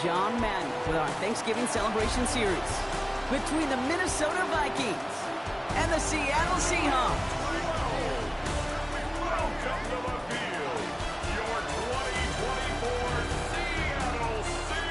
John Madden with our Thanksgiving celebration series between the Minnesota Vikings and the Seattle Seahawks. Welcome to the field, your 2024 Seattle Seahawks.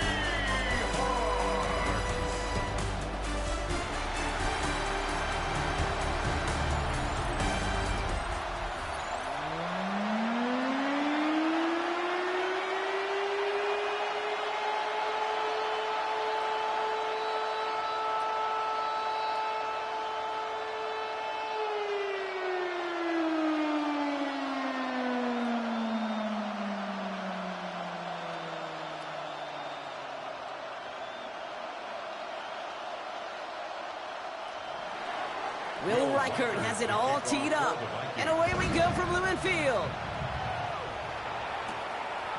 Will Reichert has it all teed up, and away we go from Lumen Field.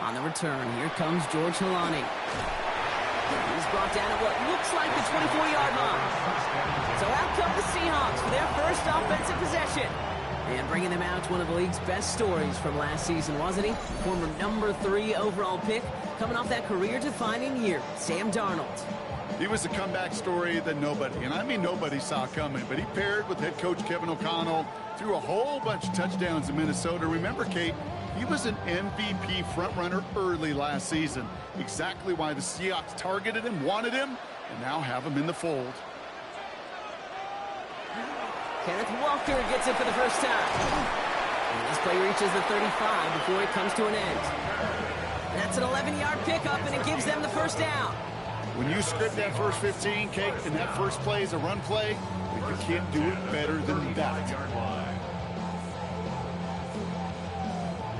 On the return, here comes George Halani. He's brought down at what looks like the 24-yard line. So out come the Seahawks for their first offensive possession. And bringing them out, one of the league's best stories from last season, wasn't he? Former number 3 overall pick, coming off that career-defining year, Sam Darnold. He was a comeback story that nobody, and I mean nobody, saw coming. But he paired with head coach Kevin O'Connell, threw a whole bunch of touchdowns in Minnesota. Remember, Kate, he was an MVP frontrunner early last season. Exactly why the Seahawks targeted him, wanted him, and now have him in the fold. Kenneth Walker gets it for the first time. And this play reaches the 35 before it comes to an end. That's an 11-yard pickup, and it gives them the first down. When you script that first 15, Kate, and that first play is a run play, you can't do it better than that.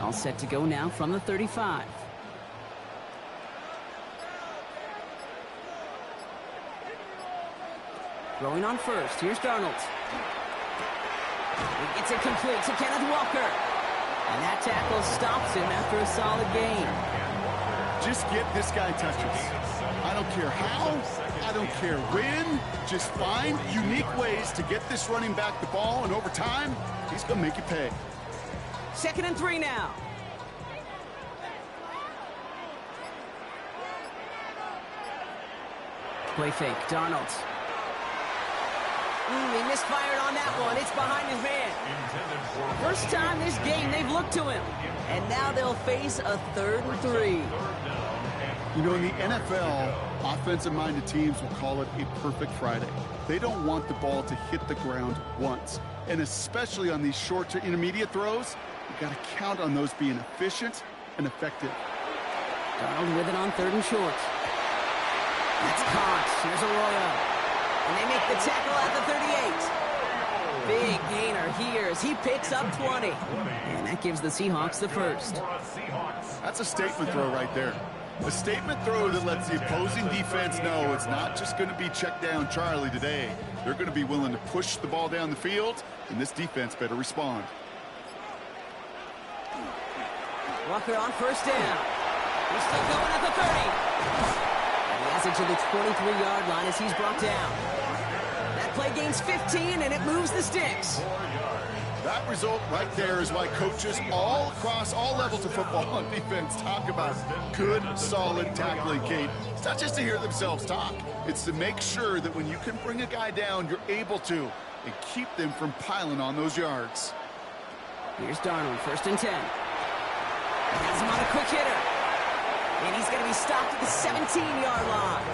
All set to go now from the 35. Throwing on first. Here's Darnold. He gets it complete to Kenneth Walker. And that tackle stops him after a solid gain. Just get this guy touches. I don't care how, I don't care when. Just find unique ways to get this running back the ball, and over time, he's going to make you pay. 2nd and 3 now. Play fake, Darnold. He misfired on that one. It's behind his man. First time this game they've looked to him. And now they'll face a 3rd and 3. You know, in the NFL, offensive-minded teams will call it a perfect Friday. They don't want the ball to hit the ground once. And especially on these short to intermediate throws, you've got to count on those being efficient and effective. Darnold with it on 3rd and short. That's caught. Here's Arroyo. And they make the tackle at the 38. Big gainer here as he picks up 20. And that gives the Seahawks the first. That's a statement throw right there. A statement throw that lets the opposing defense know it's not just going to be check down Charlie today. They're going to be willing to push the ball down the field, and this defense better respond. Walker on first down. He's still going at the 30. And he has it to the 23-yard line as he's brought down. That play gains 15, and it moves the sticks. That result right there is why coaches all across all levels of football on defense talk about good, solid tackling, Kate. It's not just to hear themselves talk. It's to make sure that when you can bring a guy down, you're able to, and keep them from piling on those yards. Here's Darnold, 1st and 10. Has him on a quick hitter. And he's going to be stopped at the 17-yard line.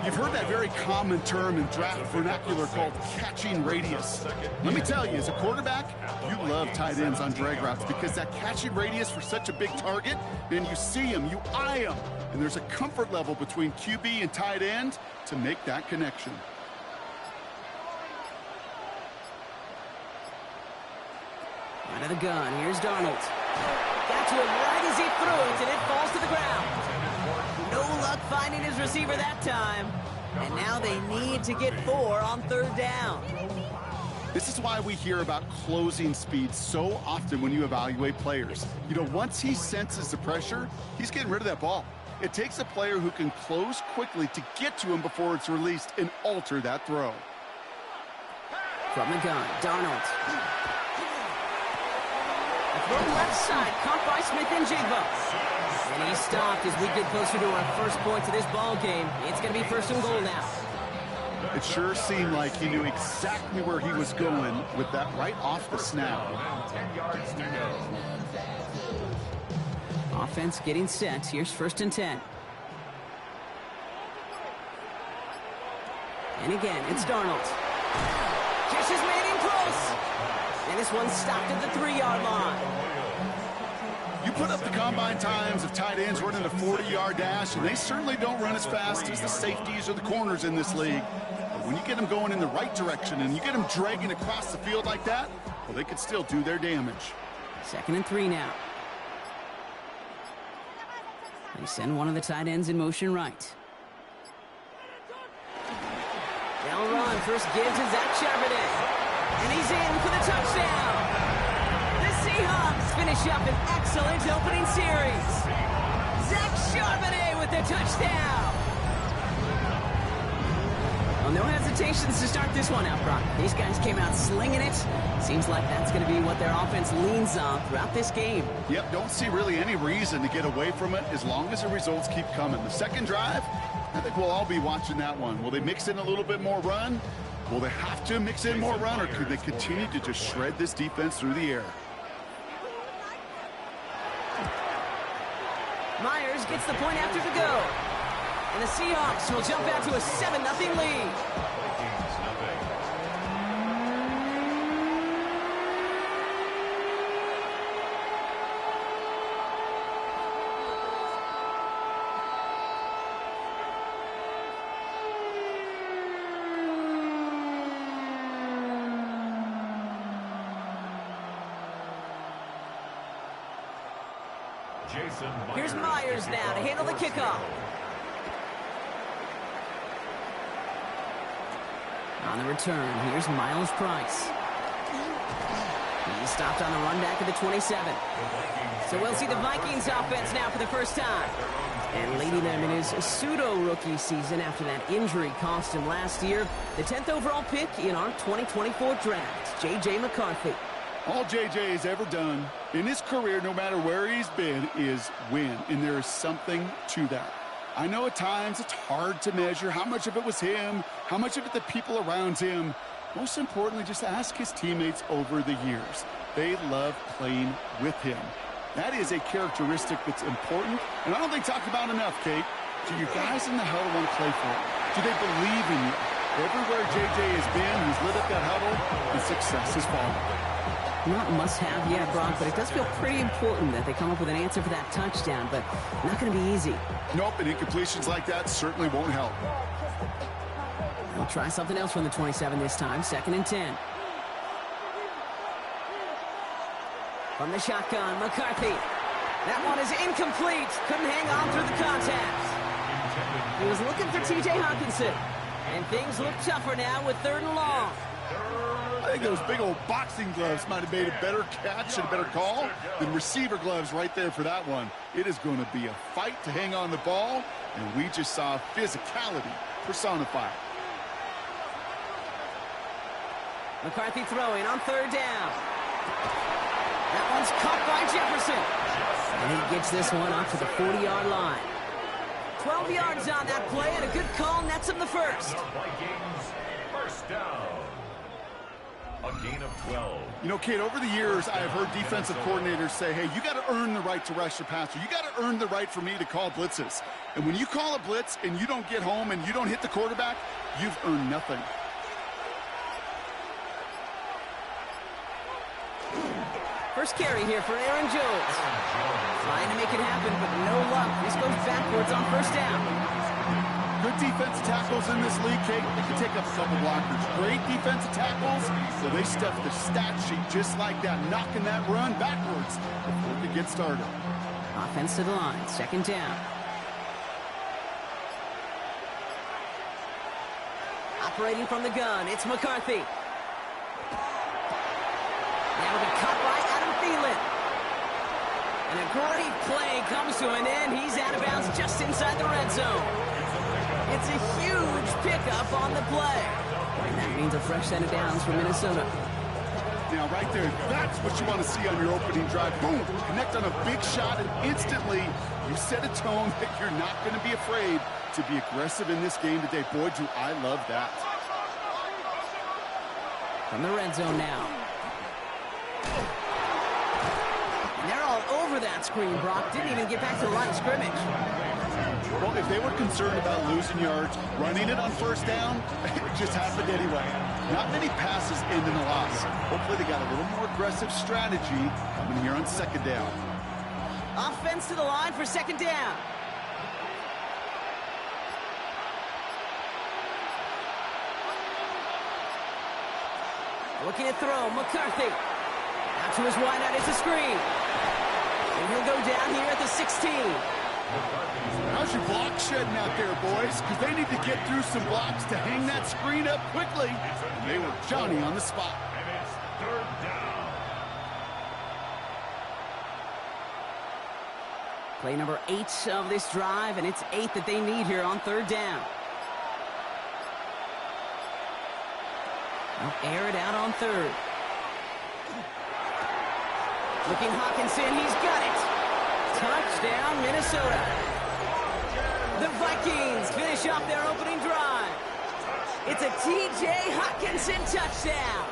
You've heard that very common term in draft vernacular called catching radius. Let me tell you, as a quarterback, you love tight ends on drag routes because that catching radius for such a big target, then you see him, you eye him, and there's a comfort level between QB and tight end to make that connection. Out of the gun, here's Darnold. Got to him right as he threw it, and it falls to the ground. No luck finding his receiver that time. And now they need to get 4 on 3rd down. This is why we hear about closing speed so often when you evaluate players. You know, once he senses the pressure, he's getting rid of that ball. It takes a player who can close quickly to get to him before it's released and alter that throw. From the gun, Darnold. A throw left side, caught by Smith and Jigba. And he's stopped as we get closer to our first point to this ball game. It's going to be first and goal now. It sure seemed like he knew exactly where he was going with that right off the snap. 10 yards to go. Offense getting set. Here's first and 10. And again, it's Darnold. Just as made him close. And this one's stopped at the 3-yard line. You put up the combine times of tight ends running a 40-yard dash, and they certainly don't run as fast as the safeties or the corners in this league. But when you get them going in the right direction and you get them dragging across the field like that, well, they could still do their damage. 2nd and 3 now. They send one of the tight ends in motion right. They'll run. First give to Zach Charbonnet. And he's in for the touchdown. The Seahawks finish up an excellent opening series. Zach Charbonnet with the touchdown. Well, no hesitations to start this one out, Brock. These guys came out slinging it. Seems like that's going to be what their offense leans on throughout this game. Yep, don't see really any reason to get away from it as long as the results keep coming. The second drive, I think we'll all be watching that one. Will they mix in a little bit more run? Will they have to mix in more run, or could they continue to just shred this defense through the air? Myers gets the point after the go. And the Seahawks will jump out to a 7-0 lead. Here's Myers now to handle the kickoff. On the return, here's Miles Price. He's stopped on the run back at the 27. So we'll see the Vikings offense now for the first time. And leading them in his pseudo-rookie season after that injury cost him last year, the 10th overall pick in our 2024 draft, J.J. McCarthy. All J.J. has ever done in his career, no matter where he's been, is win. And there is something to that. I know at times it's hard to measure how much of it was him, how much of it the people around him. Most importantly, just ask his teammates over the years. They love playing with him. That is a characteristic that's important, and I don't think talked about enough, Kate. Do your guys in the huddle want to play for it? Do they believe in you? Everywhere J.J. has been, he's lit up that huddle, and success has followed. Not must-have yet, Brock, but it does feel pretty important that they come up with an answer for that touchdown, but not going to be easy. Nope, and incompletions like that certainly won't help. They'll try something else from the 27 this time, 2nd and 10. From the shotgun, McCarthy. That one is incomplete. Couldn't hang on through the contact. He was looking for T.J. Hawkinson. And things look tougher now with 3rd and long. I think those big old boxing gloves might have made a better catch and a better call than receiver gloves right there for that one. It is going to be a fight to hang on the ball, and we just saw physicality personified. McCarthy throwing on 3rd down. That one's caught by Jefferson. And he gets this one up to the 40-yard line. 12 yards on that play, and a good call nets him the first. Vikings, first down. A gain of 12. You know, Kate, over the years, I have heard defensive coordinators say, hey, you got to earn the right to rush your passer. You got to earn the right for me to call blitzes. And when you call a blitz and you don't get home and you don't hit the quarterback, you've earned nothing. First carry here for Aaron Jones. Trying to make it happen, but no luck. This goes backwards on 1st down. Good defensive tackles in this league, Kate. They can take up a couple blockers. Great defensive tackles, so they stuff the stat sheet just like that, knocking that run backwards before it could get started. Offense to the line, 2nd down. Operating from the gun, it's McCarthy. Now with a cut by Adam Thielen. And a great play comes to an end. He's out of bounds just inside the red zone. It's a huge pickup on the play. And that means a fresh set of downs for Minnesota. Now, right there, that's what you want to see on your opening drive. Boom! Connect on a big shot, and instantly you set a tone that you're not going to be afraid to be aggressive in this game today. Boy, do I love that. From the red zone now. And they're all over that screen, Brock. Didn't even get back to the line of scrimmage. Well, if they were concerned about losing yards, running it on first down, it just happened anyway. Not many passes end in a loss. Hopefully they got a little more aggressive strategy coming here on second down. Offense to the line for second down. Looking to throw, McCarthy. Out to his wideout, it's a screen. And he'll go down here at the 16. How's your block shedding out there, boys? Because they need to get through some blocks to hang that screen up quickly. And they were Johnny on the spot. And it's third down. Play number 8 of this drive, and it's 8 that they need here on third down. They'll air it out on third. Looking Hawkinson, he's got it. Touchdown, Minnesota. The Vikings finish off their opening drive. It's a T.J. Hawkinson touchdown.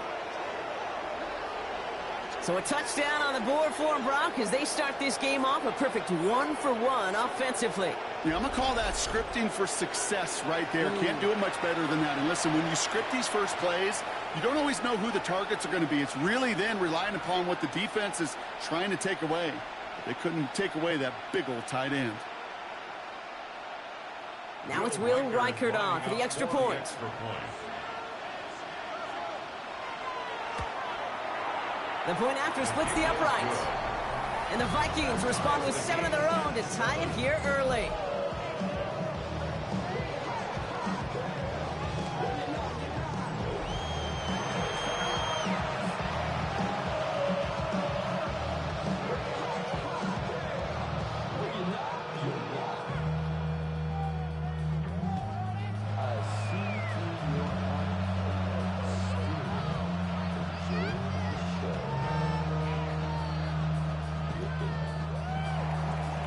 So a touchdown on the board for them, Brock, as they start this game off a perfect 1-for-1 offensively. Yeah, I'm going to call that scripting for success right there. Can't do it much better than that. And listen, when you script these first plays, you don't always know who the targets are going to be. It's really then relying upon what the defense is trying to take away. They couldn't take away that big old tight end. Now it's Will Reichert on for the extra point. The point after splits the upright. And the Vikings respond with 7 of their own to tie it here early.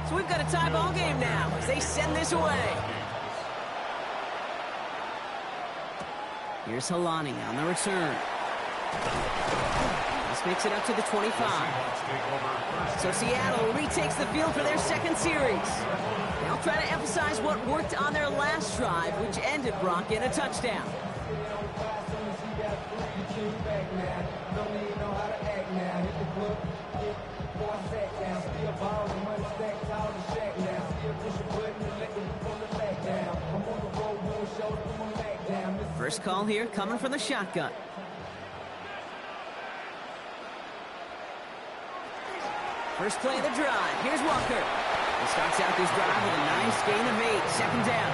So we've got a tie ball game now as they send this away. Here's Halani on the return. This makes it up to the 25. So Seattle retakes the field for their second series. They'll try to emphasize what worked on their last drive, which ended, Brock, in a touchdown. First call here coming from the shotgun. First play of the drive. Here's Walker. He starts out this drive with a nice gain of 8. Second down.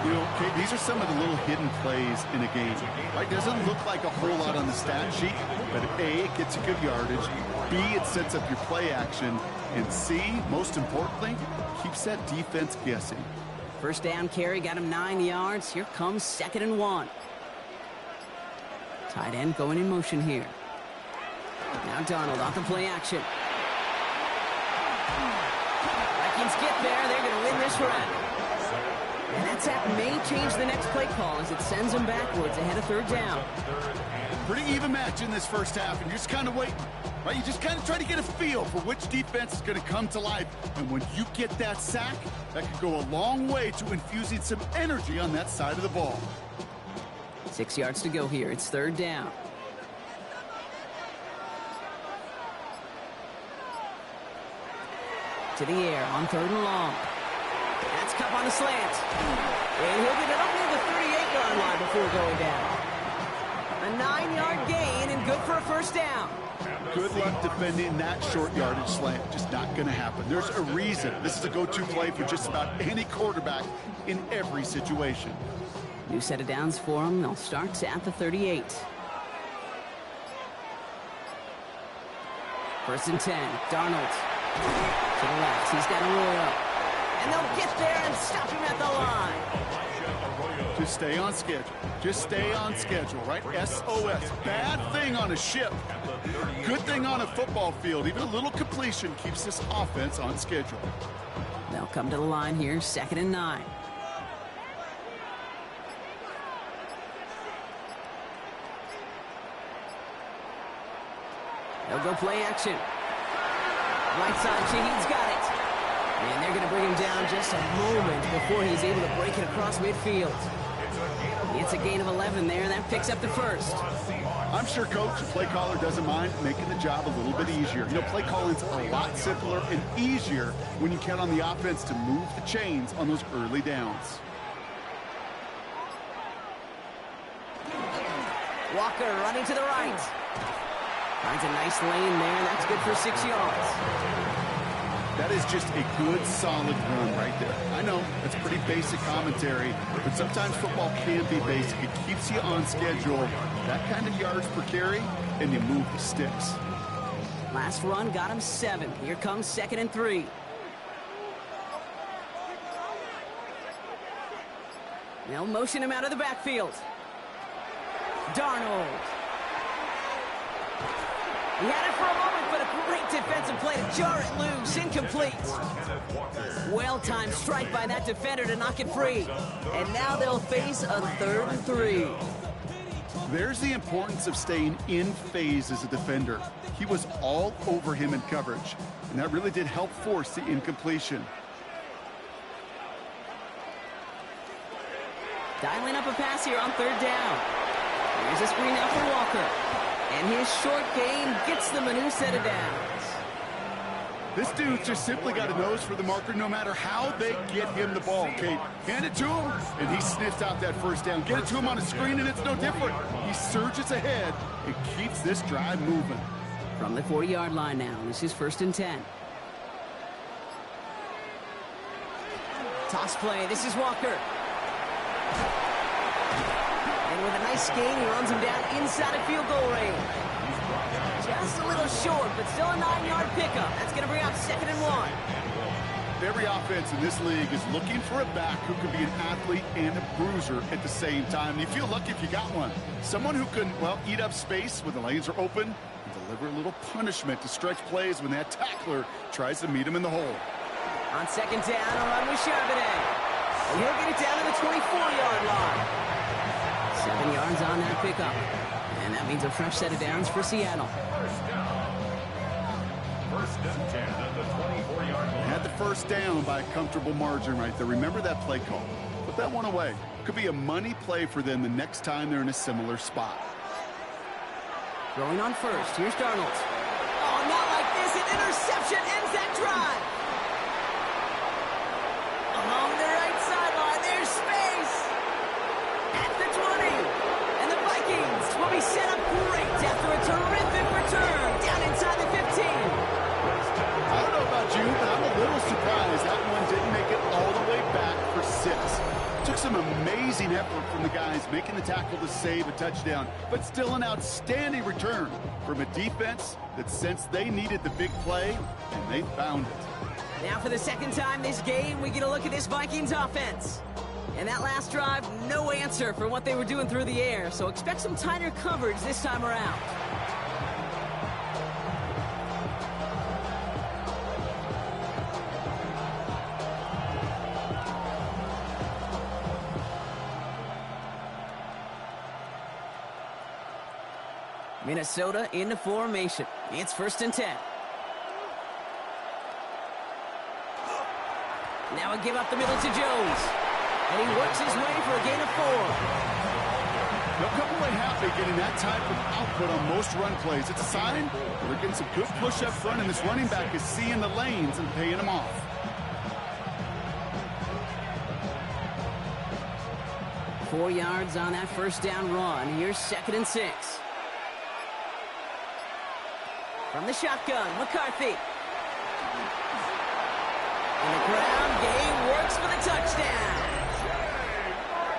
You know, okay, these are some of the little hidden plays in a game. Right? Doesn't look like a whole lot on the stat sheet, but A, it gets you good yardage. B, it sets up your play action. And C, most importantly, keeps that defense guessing. First down carry got him 9 yards. Here comes 2nd and 1. Tight end going in motion here. Now Darnold off the play action. Vikings get there. They're going to win this round. And that tap may change the next play call as it sends them backwards ahead of third down. Pretty even match in this first half, and you're just kind of waiting. Right? You just kind of try to get a feel for which defense is going to come to life. And when you get that sack, that could go a long way to infusing some energy on that side of the ball. 6 yards to go here. It's third down. To the air on 3rd and long. That's Cup on the slant. And he'll get it up near the 38-yard line before going down. A 9-yard gain and good for a first down. Good luck defending that short yardage slant. Just not going to happen. There's a reason. This is a go-to play for just about any quarterback in every situation. New set of downs for him. They'll start at the 38. 1st and 10. Darnold to the left. He's got a roll up. And they'll get there and stop him at the line. Just stay on schedule. Just stay on schedule, right? SOS. Bad thing on a ship. Good thing on a football field. Even a little completion keeps this offense on schedule. They'll come to the line here, 2nd and 9. They'll go play action. Right side, Shaheed's got it. And they're going to bring him down just a moment before he's able to break it across midfield. It's a gain of 11 there, and that picks up the first. I'm sure Coach, the play caller, doesn't mind making the job a little bit easier. You know, play calling's a lot simpler and easier when you count on the offense to move the chains on those early downs. Walker running to the right. Finds a nice lane there, and that's good for 6 yards. That is just a good, solid run right there. I know, that's pretty basic commentary, but sometimes football can be basic. It keeps you on schedule, that kind of yards per carry, and you move the sticks. Last run got him 7. Here comes 2nd and 3. They'll motion him out of the backfield. Darnold. He had it for a moment, but a great defensive play to jar it loose. Incomplete. Well-timed strike by that defender to knock it free. And now they'll face a 3rd and 3. There's the importance of staying in phase as a defender. He was all over him in coverage, and that really did help force the incompletion. Dialing up a pass here on 3rd down. Here's a screen out for Walker. And his short gain gets them a new set of downs. This dude's just simply got a nose for the marker no matter how they get him the ball, Kate. Hand it to him, and he sniffs out that 1st down. Get it to him on a screen, and it's no different. He surges ahead and keeps this drive moving. From the 40-yard line now, this is 1st and 10. Toss play, this is Walker. And with a nice gain, he runs him down inside of field goal range. Just a little short, but still a 9-yard pickup. That's going to bring up 2nd and 1. Every offense in this league is looking for a back who can be an athlete and a bruiser at the same time. And you feel lucky if you got one. Someone who can, well, eat up space when the lanes are open and deliver a little punishment to stretch plays when that tackler tries to meet him in the hole. On 2nd down, a run with Charbonnet. And he'll get it down to the 24-yard line. 7 yards on that pickup. And that means a fresh set of downs for Seattle. 1st and 10 at the 24-yard line. Had the 1st down by a comfortable margin right there. Remember that play call. Put that one away. Could be a money play for them the next time they're in a similar spot. Throwing on 1st. Here's Darnold. Oh, not like this. An interception ends that drive. Along the right sideline, there's space. At the 20. And the Vikings will be set up great after a terrific return down inside the 15. I don't know about you, but I'm a little surprised that one didn't make it all the way back for 6. Took some amazing effort from the guys making the tackle to save a touchdown, but still an outstanding return from a defense that sensed they needed the big play, and they found it. Now for the 2nd time this game, we get a look at this Vikings offense. And that last drive, no answer for what they were doing through the air, so expect some tighter coverage this time around. Minnesota into formation. It's 1st and 10. Now a give up the middle to Jones. And he works his way for a gain of 4. They'll come away happy getting that type of output on most run plays. It's a sign that they're getting some good push up front, and this running back is seeing the lanes and paying them off. Four yards on that 1st down run. Here's 2nd and 6. From the shotgun, McCarthy. And the ground game works for the touchdown.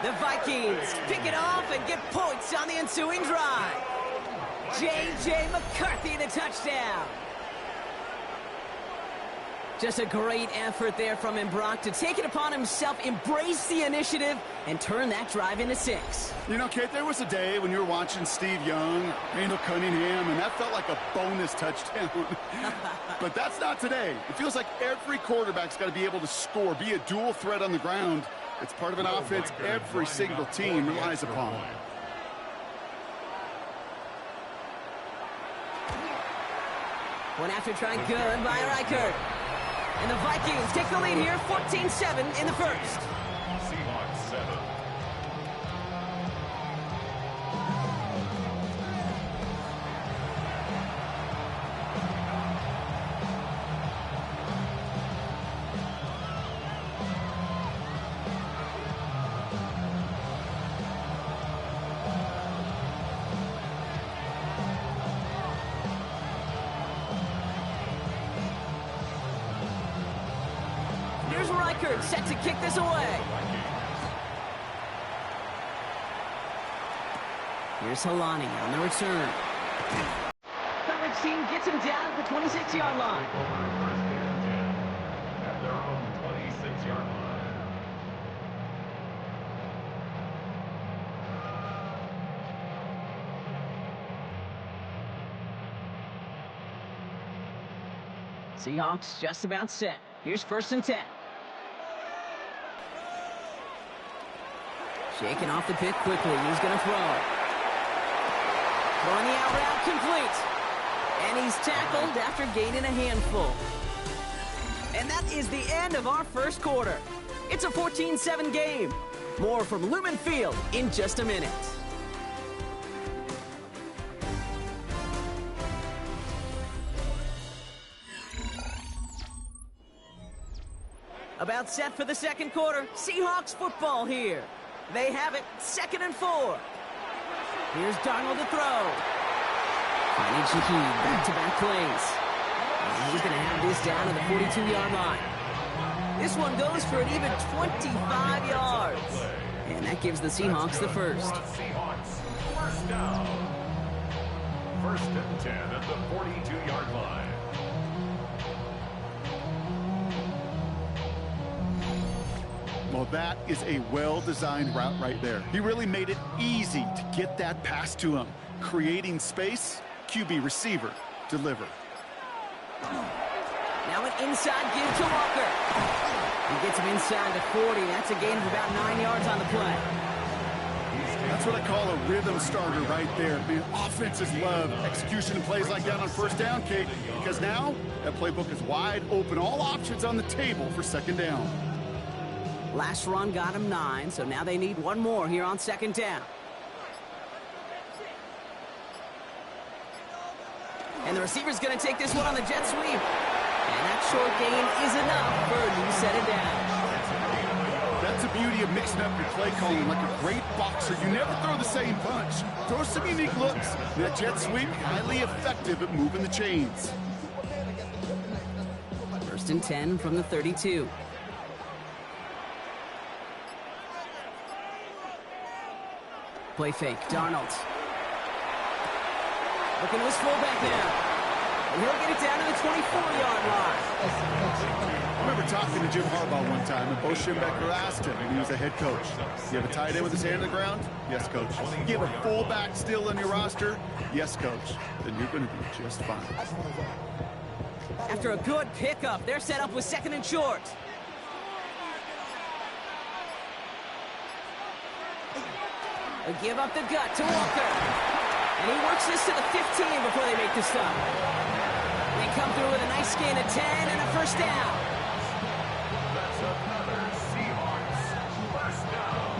The Vikings pick it off and get points on the ensuing drive. J.J. McCarthy, the touchdown. Just a great effort there from him, Brock, to take it upon himself, embrace the initiative, and turn that drive into 6. You know, Kate, there was a day when you were watching Steve Young, Randall Cunningham, and that felt like a bonus touchdown. But that's not today. It feels like every quarterback's got to be able to score, be a dual threat on the ground. It's part of an offense every single team relies upon. One after try, good by Reichert. And the Vikings take the lead here, 14-7 in the first. Seahawks 7. Here's Reichert, set to kick this away. Here's Helani on the return. Coverage team gets him down at the 26-yard line. First and 10 at their own 26-yard line. Seahawks just about set. Here's 1st and 10. Shaking off the pick quickly. He's going to throw. Throwing the out route complete. And he's tackled after gaining a handful. And that is the end of our first quarter. It's a 14-7 game. More from Lumen Field in just a minute. About set for the second quarter. Seahawks football here. They have it, 2nd and 4. Here's Darnold to throw. Finding Shaheed, back-to-back plays. And he's going to have this down to the 42-yard line. This one goes for an even 25 yards. And that gives the Seahawks the first. Seahawks, first down. 1st and 10 at the 42-yard line. Well, that is a well-designed route right there. He really made it easy to get that pass to him. Creating space, QB receiver, deliver. Now an inside give to Walker. He gets him inside the 40. That's a gain of about 9 yards on the play. That's what I call a rhythm starter right there. Man, offenses love execution and plays like that on 1st down, Kate, because now that playbook is wide open. All options on the table for 2nd down. Last run got him 9, so now they need one more here on 2nd down. And the receiver's going to take this one on the jet sweep. And that short gain is enough for a new set of downs. That's the beauty of mixing up your play calling like a great boxer. You never throw the same punch. Throw some unique looks. That jet sweep, highly effective at moving the chains. 1st and 10 from the 32. Play fake, Darnold. Looking to his fullback now. And he'll get it down to the 24-yard line. I remember talking to Jim Harbaugh one time, and Bo Schembechler asked him, and he was a head coach, you have a tight end with his hand on the ground? Yes, coach. You have a fullback still on your roster? Yes, coach. Then you're going to be just fine. After a good pickup, they're set up with 2nd and short. They give up the gut to Walker. And he works this to the 15 before they make the stop. They come through with a nice gain of 10 and a 1st down. That's another Seahawks first down.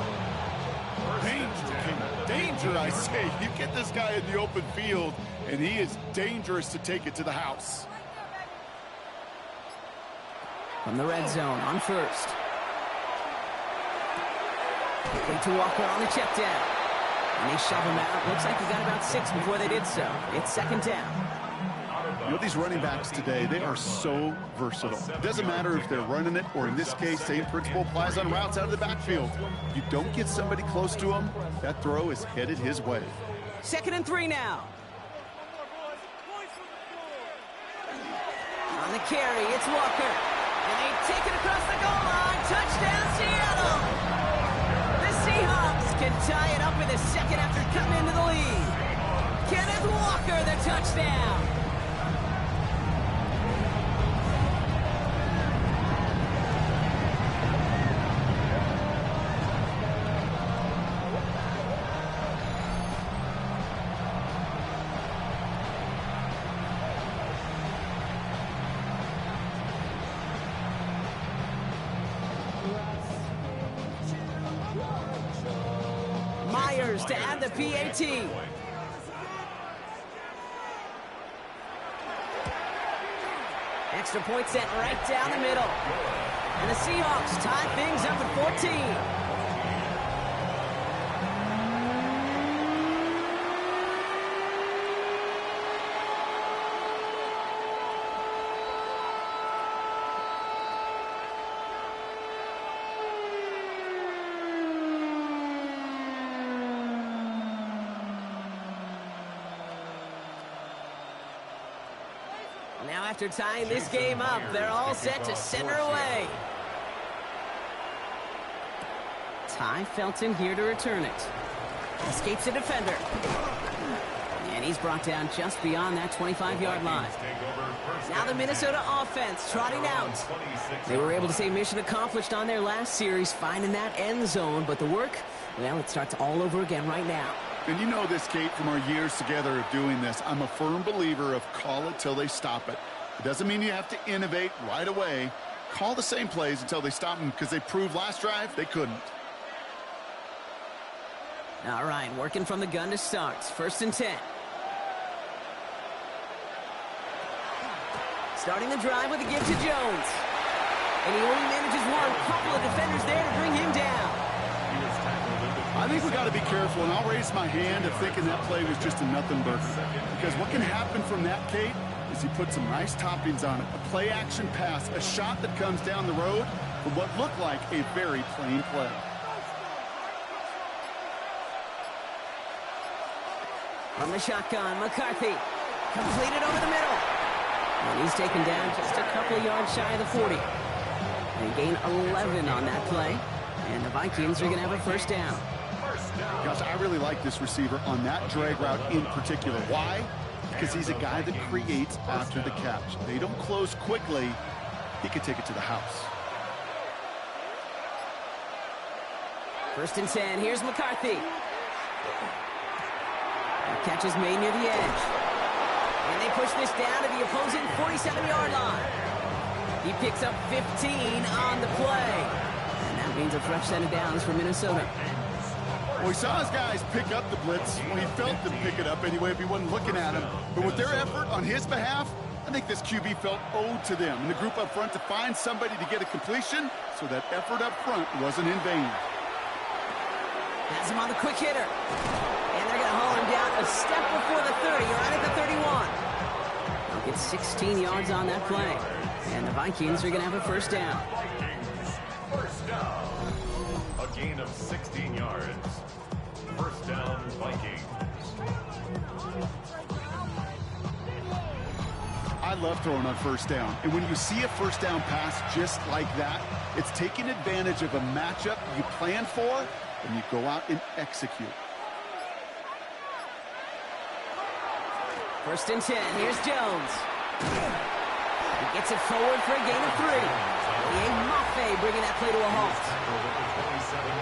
Danger, I say. You get this guy in the open field, and he is dangerous to take it to the house. From the red zone on 1st. Quickly to Walker on the check down. And they shove him out. Looks like he got about 6 before they did so. It's 2nd down. You know, these running backs today, they are so versatile. It doesn't matter if they're running it, or in this case, same principle applies on routes out of the backfield. You don't get somebody close to him, that throw is headed his way. 2nd and 3 now. On the carry, it's Walker. They take it across the goal line. Touchdown, Seattle! The Seahawks can tie it up in the second after cutting into the lead. Kenneth Walker, the touchdown. Myers to add the PAT. Extra point sent right down the middle. And the Seahawks tie things up at 14. Now after tying this game up, they're all set to center away. Ty Felton here to return it. Escapes a defender. And he's brought down just beyond that 25-yard line. Now the Minnesota offense trotting out. They were able to say mission accomplished on their last series, finding that end zone. But the work, well, it starts all over again right now. And you know this, Kate, from our years together of doing this. I'm a firm believer of call it till they stop it. It doesn't mean you have to innovate right away. Call the same plays until they stop them, because they proved last drive they couldn't. All right, working from the gun to start. 1st and 10. Starting the drive with a give to Jones. And he only manages one. Couple of defenders there to bring him down. I think we got to be careful, and I'll raise my hand of thinking that play was just a nothing burger. Because what can happen from that, Kate, is he put some nice toppings on it. A play-action pass, a shot that comes down the road for what looked like a very plain play. From the shotgun, McCarthy. Completed over the middle. And he's taken down just a couple of yards shy of the 40. They gain 11 on that play. And the Vikings are going to have a 1st down. Gosh, I really like this receiver on that drag route in particular. Why? Because he's a guy that creates after the catch. They don't close quickly. He could take it to the house. 1st and 10. Here's McCarthy. The catch is made near the edge. And they push this down to the opposing 47-yard line. He picks up 15 on the play. And that means a fresh set of downs for Minnesota. Well, we saw his guys pick up the blitz. Well, he felt them pick it up anyway if he wasn't looking at him. But with their effort on his behalf, I think this QB felt owed to them and the group up front to find somebody to get a completion, so that effort up front wasn't in vain. Has him on the quick hitter. And they're going to haul him down a step before the 30, right at the 31. They'll get 16 yards on that play. And the Vikings are going to have a 1st down. First down. A gain of 16 yards. 1st down, Vikings. I love throwing on 1st down. And when you see a 1st down pass just like that, it's taking advantage of a matchup you plan for, and you go out and execute. 1st and 10. Here's Jones. He gets it forward for a gain of 3. Mafe bringing that play to a halt.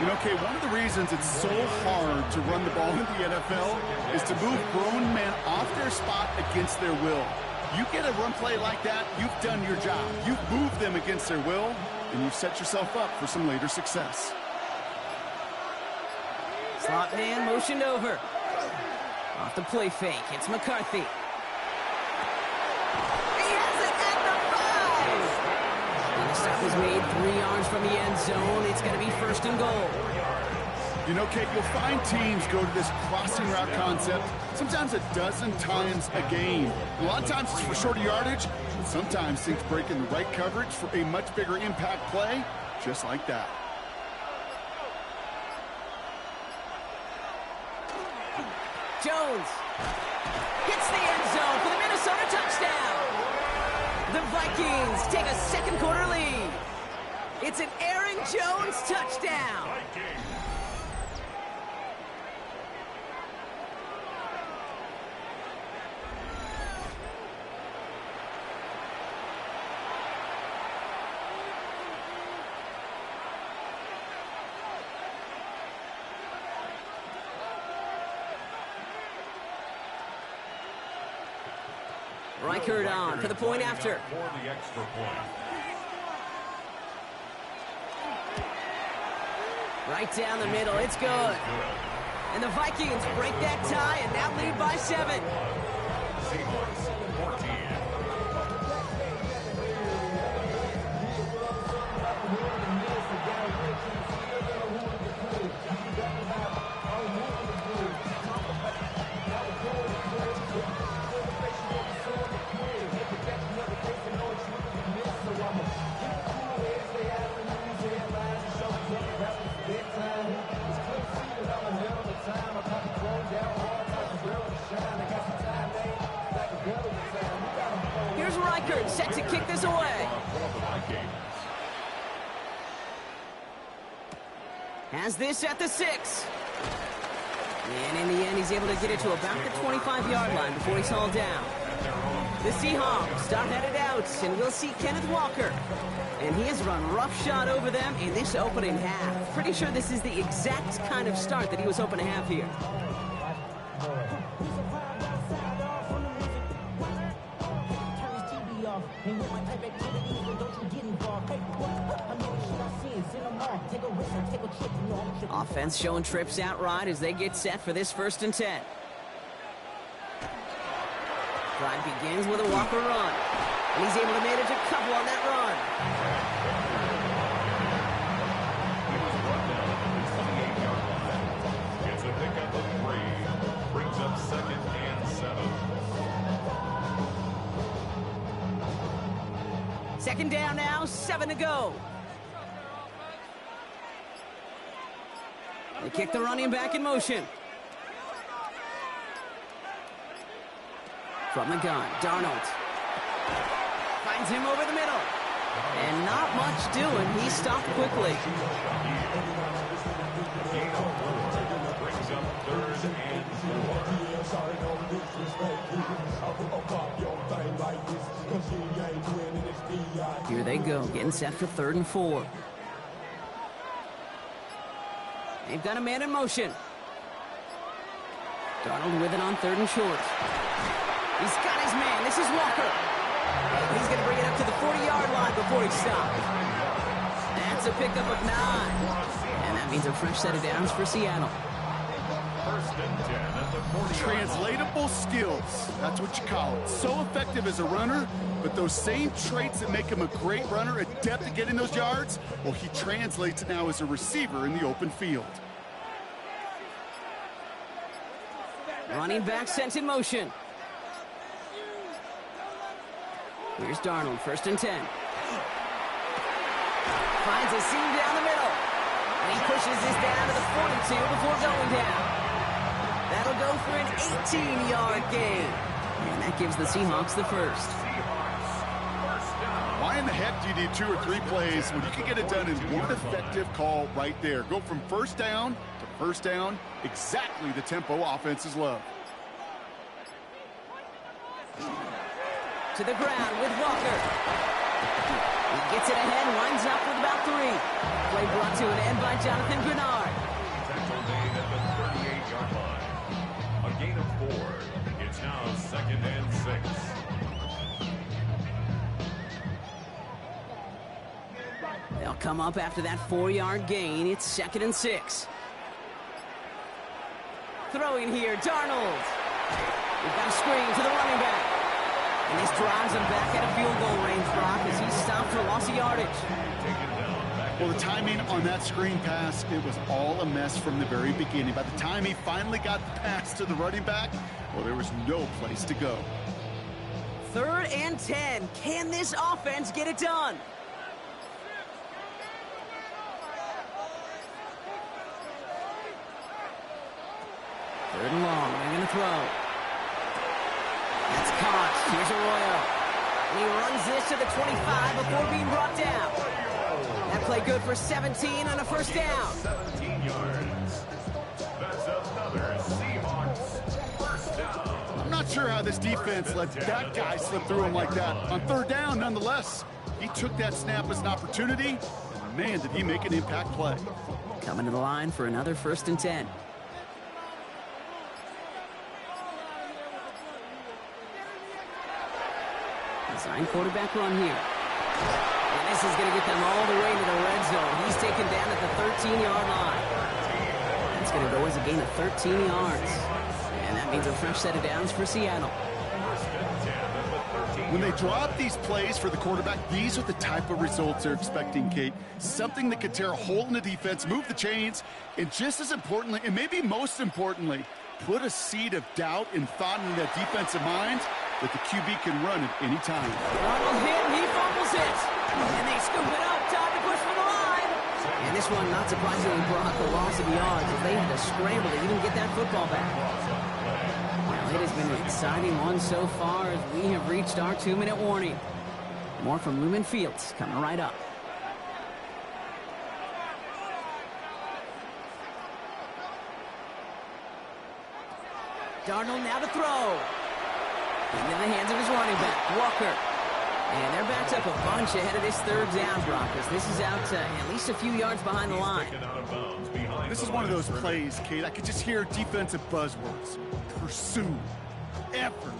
You know, Kay, one of the reasons it's so hard to run the ball in the NFL is to move grown men off their spot against their will. You get a run play like that, you've done your job. You've moved them against their will, and you've set yourself up for some later success. Slot man motioned over. Off the play fake, it's McCarthy. He has it at the 5! And the stop is made 3 yards from the end zone. It's going to be 1st and goal. You know, Kate, you'll find teams go to this crossing route concept sometimes a dozen times a game. A lot of times it's for shorter yardage, but sometimes things break in the right coverage for a much bigger impact play, just like that. Jones hits the end zone for the Minnesota touchdown. The Vikings take a second quarter lead. It's an Aaron Jones touchdown. Reichert on for the point after. For the extra point. Right down the middle, it's good. And the Vikings break that tie and now lead by 7. Seahawks 14. Here's Reichert set to kick this away. Has this at the 6. And in the end, he's able to get it to about the 25-yard line before he's hauled down. The Seahawks are headed out, and we'll see Kenneth Walker. And he has run roughshod over them in this opening half. Pretty sure this is the exact kind of start that he was hoping to have here. Offense showing trips out right as they get set for this 1st and 10. Drive begins with a Walker run. And he's able to manage a couple on that run. Gets a pickup of 3. Brings up 2nd and 7. Second down now, 7 to go. They kick the running back in motion. From the gun, Darnold. Finds him over the middle. And not much doing. He stopped quickly. Brings up 3rd and 4. Here they go, getting set for 3rd and 4. They've got a man in motion. Darnold with it on 3rd and short. He's got his man. This is Walker. And he's going to bring it up to the 40-yard line before he stops. That's a pickup of 9. And that means a fresh set of downs for Seattle. 1st and 10 at the 40. Translatable skills. That's what you call it. So effective as a runner, but those same traits that make him a great runner, adept at getting those yards, well, he translates it now as a receiver in the open field. Running back sent in motion. Here's Darnold, 1st and 10. Finds a seam down the middle. And he pushes this down to the 42 before going down. That'll go for an 18-yard gain. And that gives the Seahawks the 1st. Why in the heck do you need 2 or 3 plays when you can get it done in one effective call right there? Go from 1st down to 1st down, exactly the tempo offenses love. To the ground with Walker. He gets it ahead, winds up with about 3. Play brought to an end by Jonathan Grenard. Tackle made at the 38-yard line. A gain of 4. It's now 2nd and 6. They'll come up after that 4-yard gain. It's 2nd and 6. Throwing here, Darnold. We've got a screen to the running back. And this drives him back at a field goal range, Brock, as he stopped for loss of yardage. Well, the timing on that screen pass, it was all a mess from the very beginning. By the time he finally got the pass to the running back, well, there was no place to go. 3rd and 10. Can this offense get it done? 3rd and long. They're going to throw. That's caught. Here's Arroyo. And he runs this to the 25 before being brought down. That play good for 17 on a first down. 17 yards. That's another Seahawks first down. I'm not sure how this defense let that guy slip through him like that. On third down, nonetheless, he took that snap as an opportunity, and man, did he make an impact play. Coming to the line for another 1st and 10. Design quarterback run here. And this is going to get them all the way to the red zone. He's taken down at the 13-yard line. That's going to go as a gain of 13 yards. And that means a fresh set of downs for Seattle. When they drop these plays for the quarterback, these are the type of results they're expecting, Kate. Something that could tear a hole in the defense, move the chains, and just as importantly, and maybe most importantly, put a seed of doubt and thought in that defensive mind that the QB can run at any time. Ronald hit, and he fumbles it. And they scoop it up. Time to push for the line. And this one, not surprisingly, brought the loss of yards as they had to scramble to even get that football back. Well, it has been an exciting one so far as we have reached our 2-minute warning. More from Lumen Fields coming right up. Darnold now to throw. Into the hands of his running back, Walker. And they're backed up a bunch ahead of this third down, Brock, as this is out at least a few yards behind the line. This is one of those plays, Kate. I could just hear defensive buzzwords. Pursue, effort,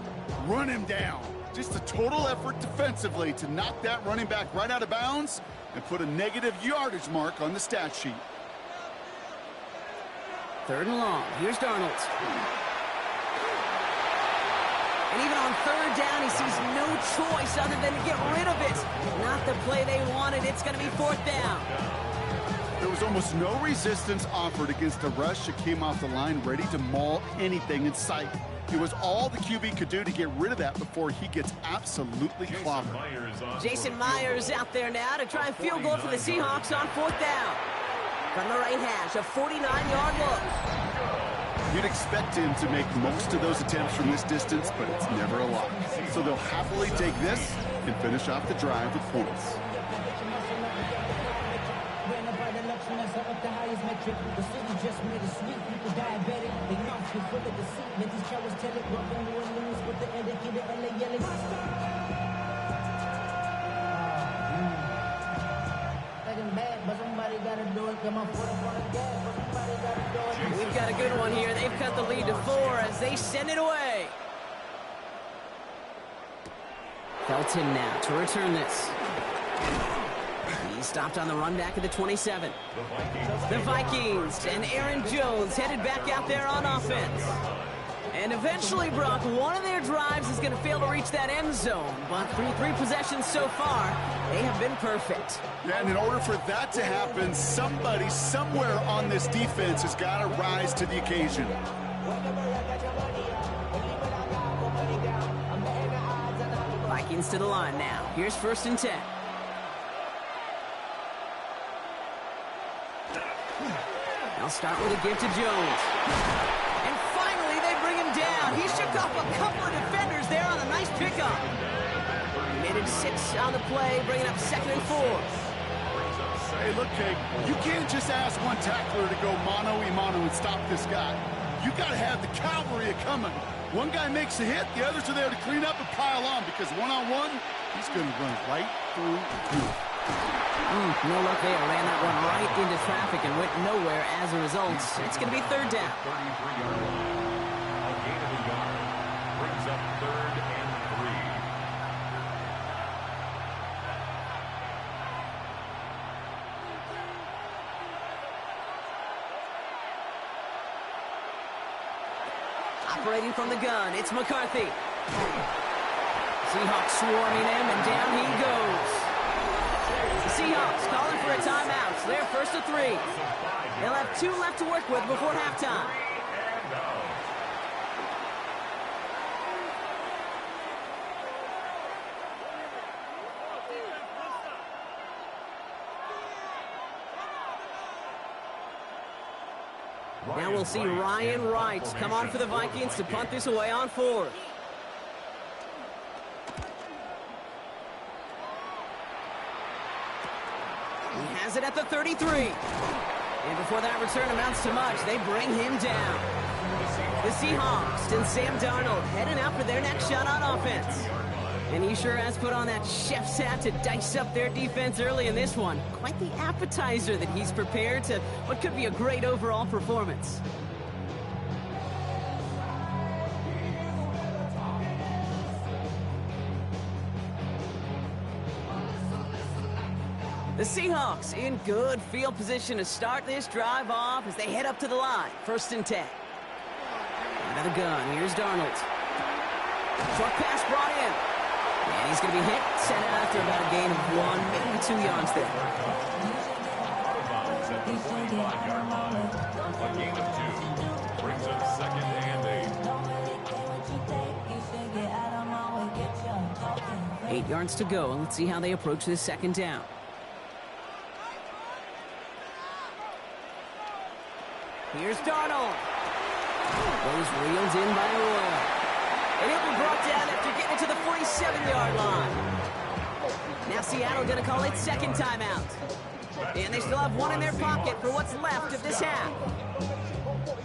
run him down. Just a total effort defensively to knock that running back right out of bounds and put a negative yardage mark on the stat sheet. 3rd and long. Here's Darnold. And even on 3rd down, he sees no choice other than to get rid of it. Not the play they wanted. It's going to be 4th down. There was almost no resistance offered against a rush that came off the line ready to maul anything in sight. It was all the QB could do to get rid of that before he gets absolutely clobbered. Jason Myers out there now to try a field goal for the Seahawks on 4th down. From the right hash, a 49-yard look. You'd expect him to make most of those attempts from this distance, but it's never a lot. So they'll happily take this and finish off the drive with points. We've got a good one here. They've cut the lead to 4 as they send it away. Felton now to return this. He stopped on the run back at the 27. The Vikings and Aaron Jones headed back out there on offense. And eventually, Brock, one of their drives is going to fail to reach that end zone. But through 3 possessions so far, they have been perfect. Yeah, and in order for that to happen, somebody somewhere on this defense has got to rise to the occasion. Vikings to the line now. Here's 1st and 10. They'll start with a give to Jones. And finally, they bring him down. He shook off a couple of defenders there on a nice pickup. Made it 6 on the play, bringing up 2nd and 4. Hey, look, Kate, you can't just ask one tackler to go mano-a-mano and stop this guy. You got to have the cavalry coming. One guy makes a hit, the others are there to clean up and pile on, because one-on-one, he's going to run right through you. No luck there. Ran that one right into traffic and went nowhere as a result. It's going to be 3rd down. A gain of a yard brings up 3rd and 3. Operating from the gun, it's McCarthy. Seahawks swarming him, and down he goes. The Seahawks calling for a timeout. So they're 1st and 3. They'll have 2 left to work with before halftime. Now we'll see Ryan Wright come on for the Vikings to punt this away on 4th. has it at the 33. And before that return amounts to much, they bring him down. The Seahawks and Sam Darnold heading out for their next shot on offense. And he sure has put on that chef's hat to dice up their defense early in this one. Quite the appetizer that he's prepared to what could be a great overall performance. The Seahawks in good field position to start this drive off as they head up to the line. 1st and 10. Out of the gun, here's Darnold. Short pass brought in. And he's going to be hit, sent out after about a gain of 1, maybe 2 yards there. At the 45-yard line. A gain of 2 brings up 2nd and 8. 8 yards to go, and let's see how they approach this 2nd down. Here's Darnold. Goes reeled in by Arroyo. And he'll be brought down after getting it to the 47-yard line. Now Seattle going to call it 2nd timeout. And they still have 1 in their pocket for what's left of this half.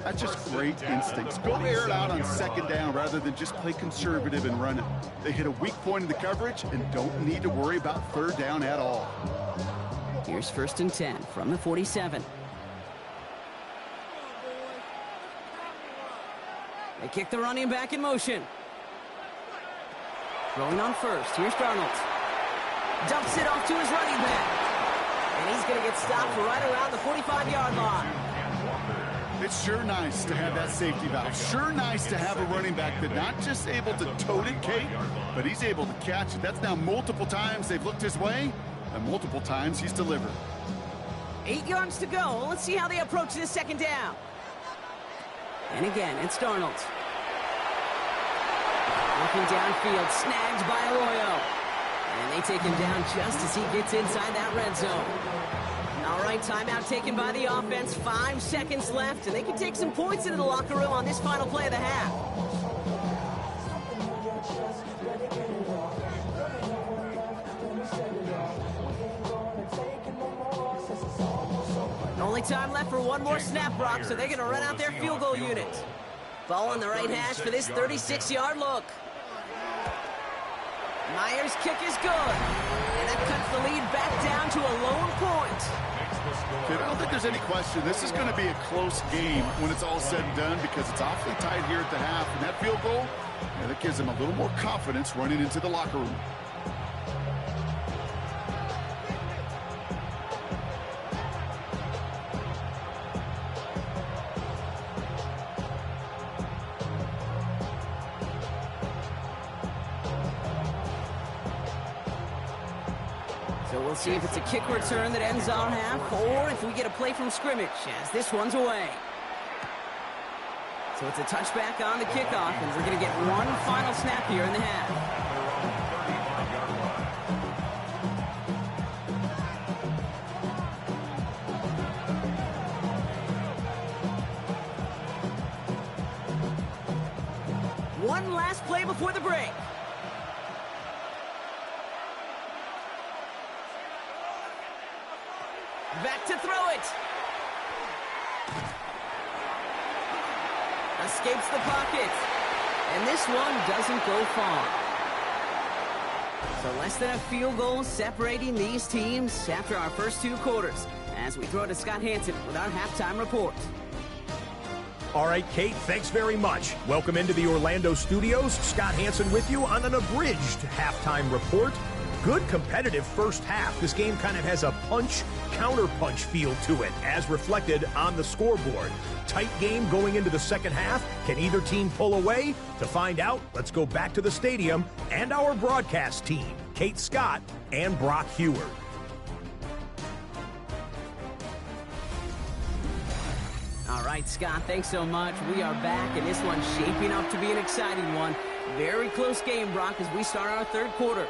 That's just great instincts. Go air it out on 2nd down rather than just play conservative and run it. They hit a weak point in the coverage and don't need to worry about 3rd down at all. Here's 1st and 10 from the 47. They kick the running back in motion. Throwing on 1st. Here's Darnold. Dumps it off to his running back. And he's going to get stopped right around the 45-yard line. It's sure nice to have that safety valve. Sure nice to have a running back that's not just able to tote it, Kate, but he's able to catch it. That's now multiple times they've looked his way, and multiple times he's delivered. 8 yards to go. Let's see how they approach this 2nd down. And again, it's Darnold. Looking downfield, snagged by Arroyo. And they take him down just as he gets inside that red zone. All right, timeout taken by the offense. 5 seconds left, and they can take some points into the locker room on this final play of the half. Only time left for 1 more snap, Brock, so they're going to run out their field goal unit. Ball on the right hash for this 36-yard look. Myers' kick is good, and that cuts the lead back down to a lone point. I don't think there's any question. This is going to be a close game when it's all said and done because it's awfully tight here at the half. And that field goal, that gives them a little more confidence running into the locker room. So we'll see if it's a kick return that ends our half, or if we get a play from scrimmage, as this one's away. So it's a touchback on the kickoff, and we're going to get 1 final snap here in the half. One last play before the break. Back to throw it. Escapes the pocket. And this one doesn't go far. So less than a field goal separating these teams after our first 2 quarters. As we throw to Scott Hansen with our halftime report. All right, Kate, thanks very much. Welcome into the Orlando studios. Scott Hansen with you on an abridged halftime report. Good competitive first half. This game kind of has a punch-counter-punch feel to it, as reflected on the scoreboard. Tight game going into the second half. Can either team pull away? To find out, let's go back to the stadium and our broadcast team, Kate Scott and Brock Heward. All right, Scott, thanks so much. We are back, and this one's shaping up to be an exciting one. Very close game, Brock, as we start our third quarter.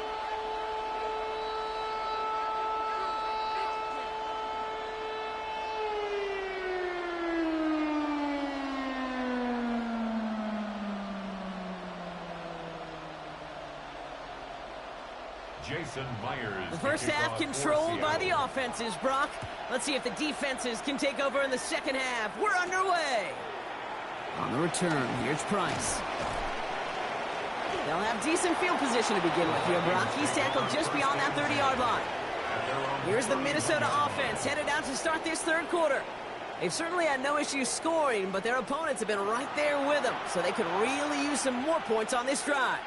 Jason Myers. The first half controlled by the offenses, Brock. Let's see if the defenses can take over in the second half. We're underway. On the return, here's Price. They'll have decent field position to begin with here, Brock. He's tackled just beyond that 30-yard line. Here's the Minnesota offense headed out to start this third quarter. They've certainly had no issues scoring, but their opponents have been right there with them, so they could really use some more points on this drive.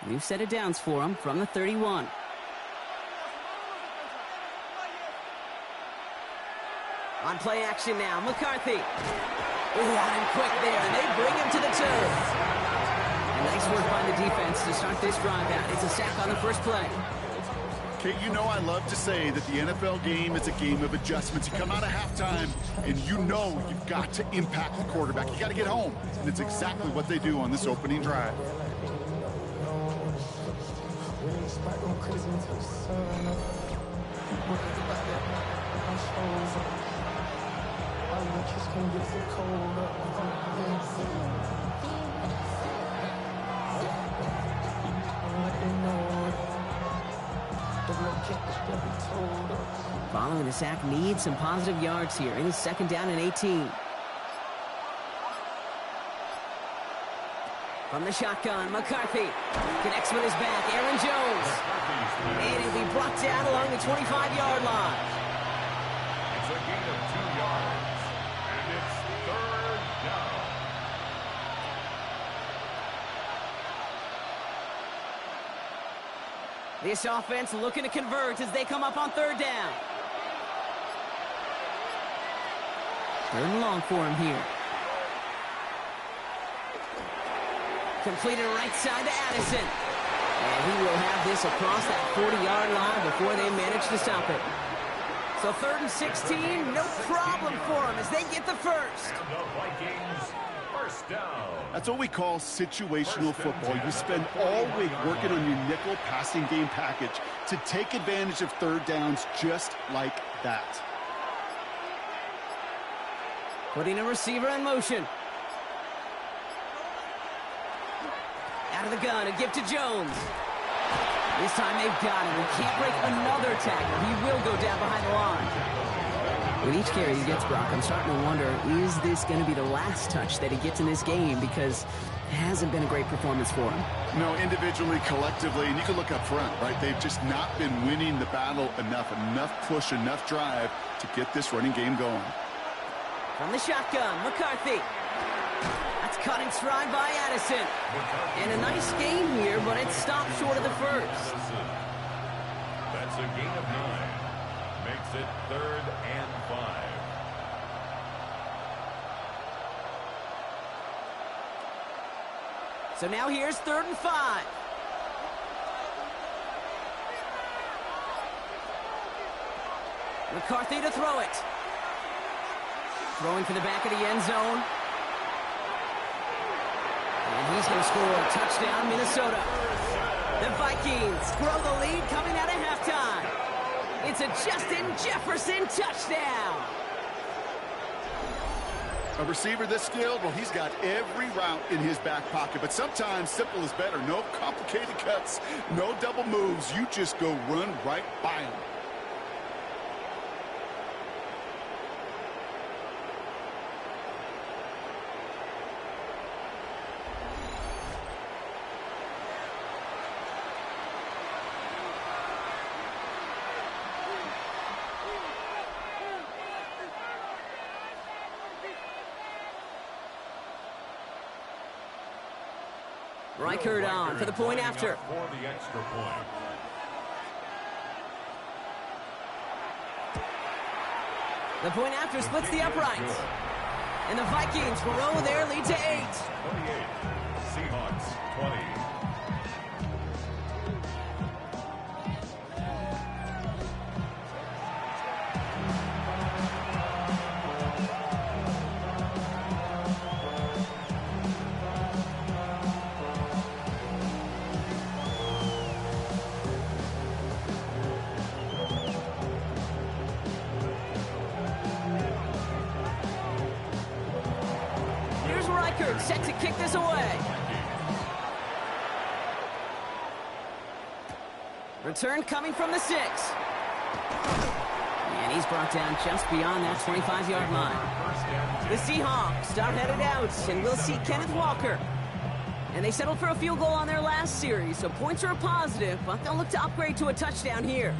New set of downs for him from the 31. On play action now, McCarthy. Got him quick there, and they bring him to the turf. And nice work by the defense to start this drive out. It's a sack on the first play. Kate, you know I love to say that the NFL game is a game of adjustments. You come out of halftime, and you know you've got to impact the quarterback. You got to get home, and it's exactly what they do on this opening drive. Following the sack, needs some positive yards here. It is second down and 18. From the shotgun, McCarthy connects with his back. Aaron Jones. And he'll be brought down along the 25-yard line. It's a gain of 2 yards, and it's third down. This offense looking to convert as they come up on third down. Third and long for him here. Completed right side to Addison. And he will have this across that 40-yard line before they manage to stop it. So third and 16, no problem for them as they get the first. And the Vikings, first down. That's what we call situational football. You spend all week working on your nickel passing game package to take advantage of third downs just like that. Putting a receiver in motion. Out of the gun, a give to Jones. This time they've got him. He can't break another tackle. He will go down behind the line. With each carry he gets, Brock, I'm starting to wonder, is this going to be the last touch that he gets in this game? Because it hasn't been a great performance for him. No, individually, collectively, and you can look up front, right? They've just not been winning the battle enough push, enough drive to get this running game going. From the shotgun, McCarthy. That's cut in stride by Addison. And a nice game here, but it stopped short of the first. That's a gain of 9. Makes it third and 5. So now here's third and 5. McCarthy to throw it. Throwing to the back of the end zone. And he's going to score a touchdown, Minnesota. The Vikings grow the lead coming out of halftime. It's a Justin Jefferson touchdown. A receiver this skilled, well, he's got every route in his back pocket. But sometimes simple is better. No complicated cuts, no double moves. You just go run right by him. Reichert on for the point after. For the extra point. The point after splits the uprights. And the Vikings grow their lead to 8. 28. Seahawks 20. to kick this away. Return coming from the 6. And he's brought down just beyond that 25-yard line. The Seahawks are headed out, and we'll see Kenneth Walker. And they settled for a field goal on their last series, so points are a positive, but they'll look to upgrade to a touchdown here.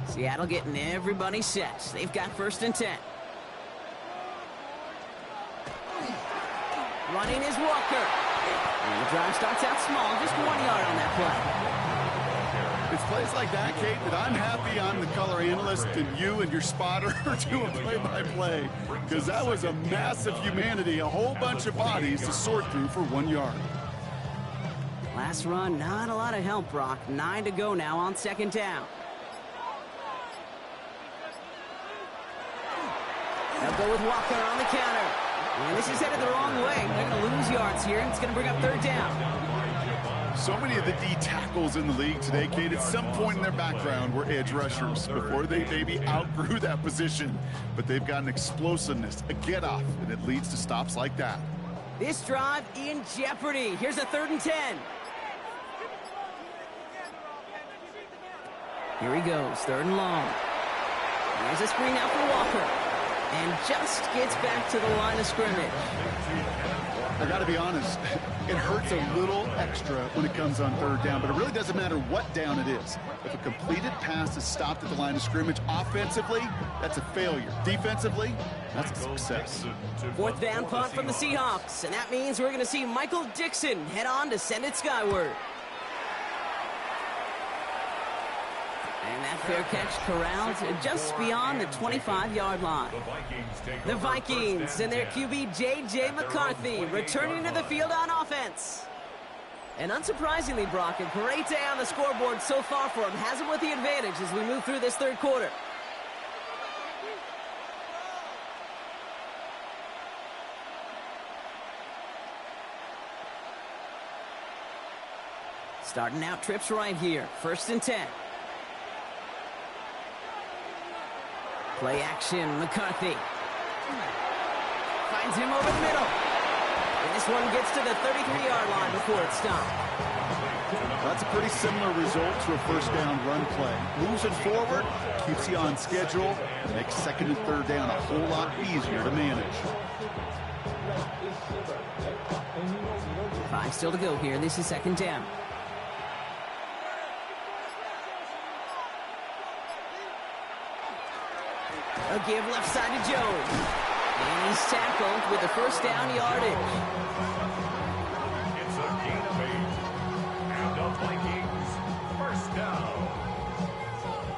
Seattle getting everybody set. They've got 1st and 10. Running is Walker. And the drive starts out small, just 1 yard on that play. It's plays like that, Kate, that I'm happy I'm the color analyst and you and your spotter are doing play-by-play. Because that was a massive humanity, a whole bunch of bodies to sort through for 1 yard. Last run, not a lot of help, Brock. 9 to go now on 2nd down. They'll go with Walker on the counter. And this is headed the wrong way. They're going to lose yards here, and it's going to bring up 3rd down. So many of the D tackles in the league today, Kate, at some point in their background were edge rushers before they maybe outgrew that position. But they've got an explosiveness, a get-off, and it leads to stops like that. This drive in jeopardy. Here's a 3rd and 10. Here he goes, 3rd and long. There's a screen out for Walker. And just gets back to the line of scrimmage. I got to be honest, it hurts a little extra when it comes on 3rd down, but it really doesn't matter what down it is. If a completed pass is stopped at the line of scrimmage, offensively, that's a failure. Defensively, that's a success. 4th down punt from the Seahawks, and that means we're going to see Michael Dixon head on to send it skyward. And that fair catch corralled just beyond the 25-yard line. The Vikings and their QB J.J. McCarthy returning to the field on offense. And unsurprisingly, Brock, a great day on the scoreboard so far for him. Has him with the advantage as we move through this 3rd quarter. Starting out trips right here. 1st and 10. Play action, McCarthy. Finds him over the middle. And this one gets to the 33-yard line before it's stopped. That's a pretty similar result to a 1st down run play. Moves it forward, keeps you on schedule, and makes 2nd and 3rd down a whole lot easier to manage. 5 still to go here. This is 2nd down. A give left side to Jones. And he's tackled with the 1st down yardage. It's a gain of 8. And the Vikings, 1st down.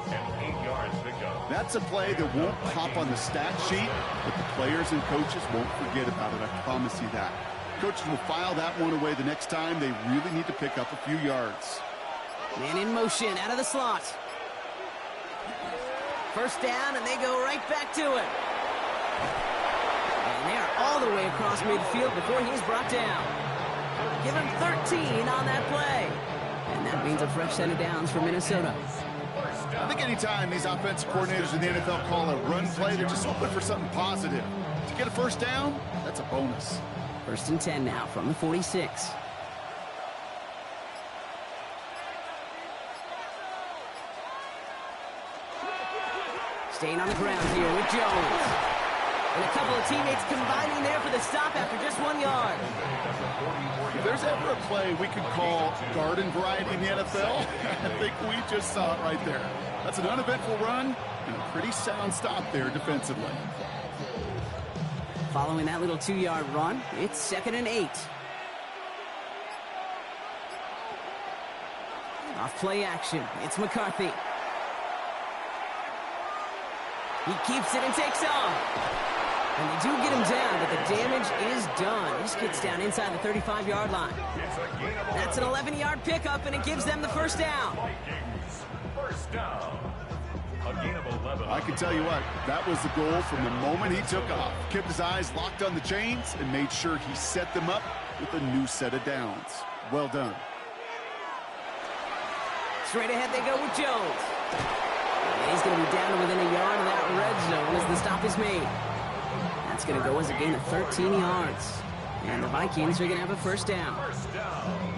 An 8-yard pickup. That's a play that won't pop on the stat sheet, but the players and coaches won't forget about it. I promise you that. Coaches will file that one away the next time they really need to pick up a few yards. Man in motion out of the slot. 1st down, and they go right back to it. And they're all the way across midfield before he's brought down. Give him 13 on that play. And that means a fresh set of downs for Minnesota. I think anytime these offensive coordinators in the NFL call a run play, they're just hoping for something positive. To get a 1st down, that's a bonus. 1st and 10 now from the 46. Staying on the ground here with Jones. And a couple of teammates combining there for the stop after just 1 yard. If there's ever a play we could call garden variety in the NFL, I think we just saw it right there. That's an uneventful run and a pretty sound stop there defensively. Following that little 2-yard run, it's 2nd and 8. Off play action, it's McCarthy. He keeps it and takes off. And they do get him down, but the damage is done. He just gets down inside the 35-yard line. That's an 11-yard pickup, and it gives them the 1st down. Vikings, 1st down. A gain of 11. I can tell you what, that was the goal from the moment he took off. Kept his eyes locked on the chains and made sure he set them up with a new set of downs. Well done. Straight ahead they go with Jones. And he's going to be down to within a yard of that red zone as the stop is made. That's going to go as a gain of 13 yards. And the Vikings are going to have a first down. First down.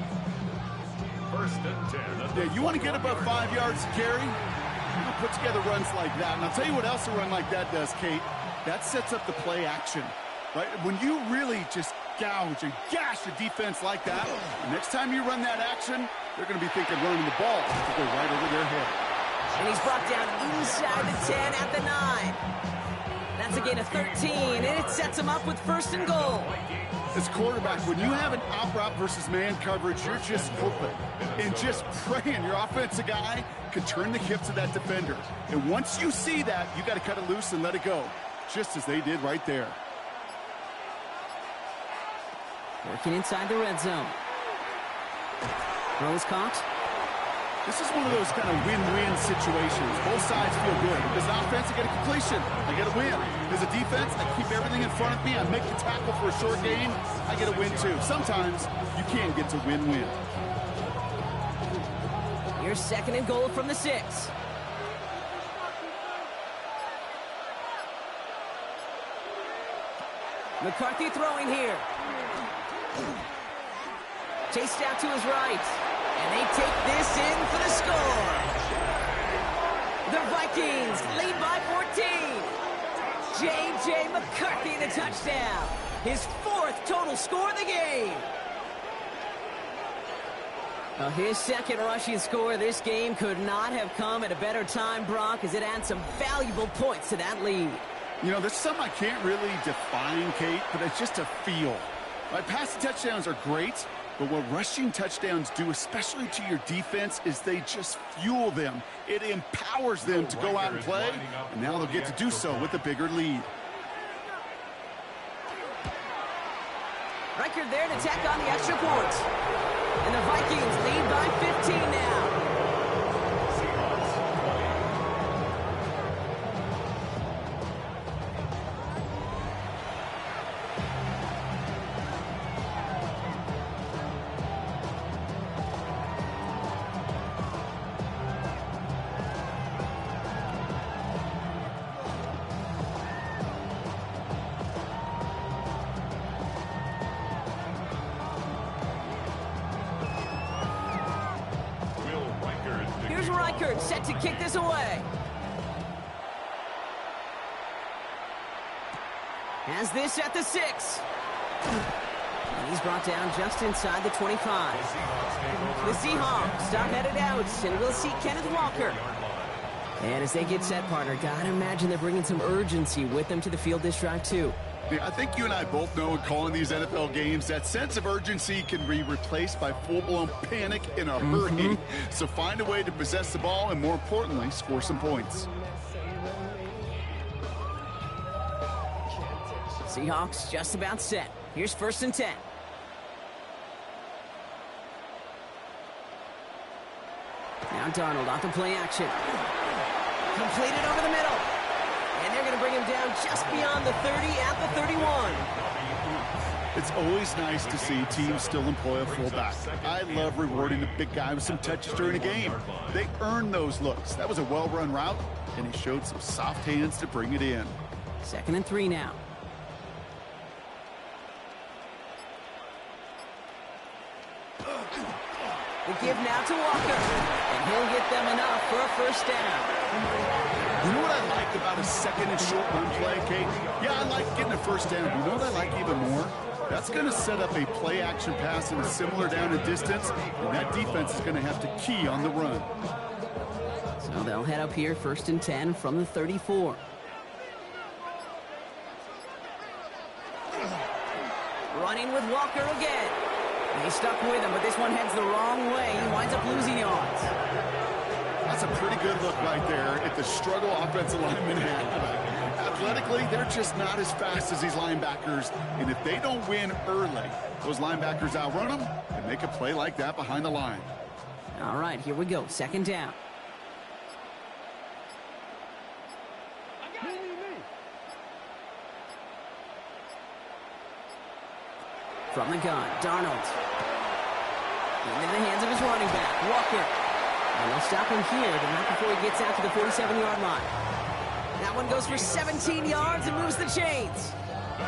First and 10. Yeah, you want to get above 5 yards to carry? You know, put together runs like that. And I'll tell you what else a run like that does, Kate. That sets up the play action. Right? When you really just gouge and gash a defense like that, the next time you run that action, they're going to be thinking running the ball to go right over their head. And he's brought down inside the 10 at the 9. That's a gain of 13, and it sets him up with first and goal. As quarterback, when you have an out route versus man coverage, you're just hoping and just praying your offensive guy can turn the hips of that defender. And once you see that, you got to cut it loose and let it go, just as they did right there. Working inside the red zone. Throw is caught. This is one of those kind of win-win situations. Both sides feel good. As an offense, I get a completion. I get a win. As a defense, I keep everything in front of me. I make the tackle for a short gain. I get a win, too. Sometimes you can get to win-win. Here's second and goal from the 6. McCarthy throwing here. Chased out to his right. And they take this in for the score. The Vikings lead by 14. J.J. McCarthy the touchdown. His 4th total score of the game. Well, his 2nd rushing score of this game could not have come at a better time, Brock, as it adds some valuable points to that lead. You know, there's something I can't really define, Kate, but it's just a feel. Right? Passing touchdowns are great, but what rushing touchdowns do, especially to your defense, is they just fuel them. It empowers them to go out and play, and now they'll get to do so with a bigger lead. Reichard there to tack on the extra point. And the Vikings lead by 15 now. Reichard set to kick this away. Has this at the 6. And he's brought down just inside the 25. The Seahawks start headed out, and we'll see Kenneth Walker. And as they get set, partner, gotta imagine they're bringing some urgency with them to the field this drive, too. Yeah, I think you and I both know in calling these NFL games, that sense of urgency can be replaced by full-blown panic in a hurry. So find a way to possess the ball and, more importantly, score some points. Seahawks just about set. Here's first and 10. Now Darnold off the play action. Completed over the middle. And they're going to bring him down just beyond the 30 at the 31. It's always nice to see teams still employ a fullback. I love rewarding the big guy with some touches during a game. They earn those looks. That was a well-run route, and he showed some soft hands to bring it in. 2nd and 3 now. The give now to Walker, and he'll get them enough for a first down. You know what I like about a 2nd and short run play, Kate? Yeah, I like getting a first down. But you know what I like even more? That's going to set up a play-action pass in a similar down and distance, and that defense is going to have to key on the run. So they'll head up here, 1st and 10 from the 34. Running with Walker again. He's stuck with him, but this one heads the wrong way. He winds up losing yards. That's a pretty good look right there at the struggle offensive linemen have. Athletically, they're just not as fast as these linebackers, and if they don't win early, those linebackers outrun them and make a play like that behind the line. All right, here we go. 2nd down. From the gun, Darnold. Into the hands of his running back, Walker. And they'll stop him here, but not before he gets out to the 47-yard line. That one goes for 17 yards and moves the chains.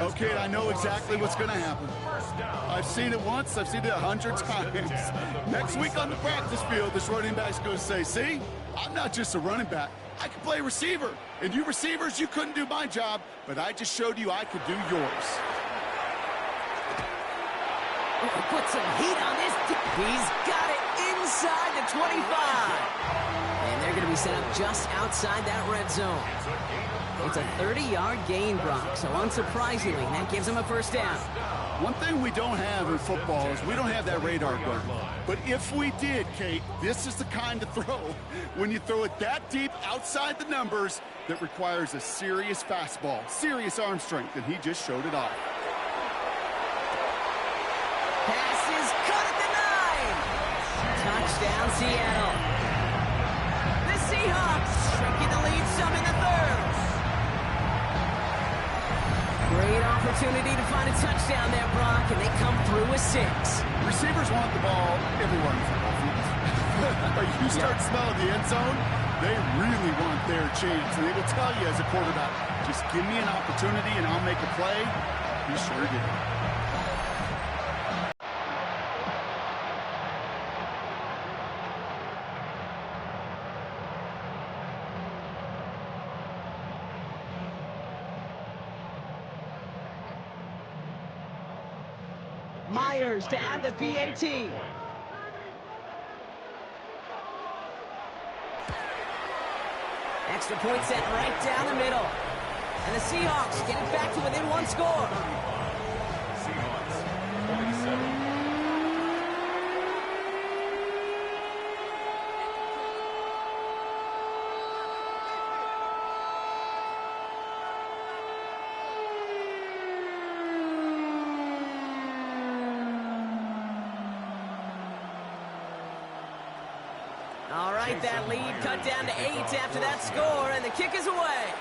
Okay, I know exactly what's going to happen. I've seen it once, I've seen it 100 times. Next week on the practice field, this running back's going to say, see, I'm not just a running back. I can play receiver. And you receivers, you couldn't do my job, but I just showed you I could do yours. Oh, put some heat on this. He's got it inside the 25. And they're going to be set up just outside that red zone. It's a 30-yard gain, Brock, so unsurprisingly, that gives him a first down. One thing we don't have in football is we don't have that radar gun. But if we did, Kate, this is the kind of throw, when you throw it that deep outside the numbers, that requires a serious fastball, serious arm strength, and he just showed it off. Pass is cut at the 9. Touchdown, Seattle. The Seahawks shrinking the lead some in the third. Great opportunity to find a touchdown there, Brock, and they come through with 6. Receivers want the ball everywhere in the football field. But you start smelling the end zone, they really want their chance. And they will tell you as a quarterback, just give me an opportunity and I'll make a play. He sure did. Myers to add the PAT. Extra point set right down the middle. And the Seahawks get it back to within 1 score. Seahawks 47. All right, that lead cut down to 8 after that score, and the kick is away.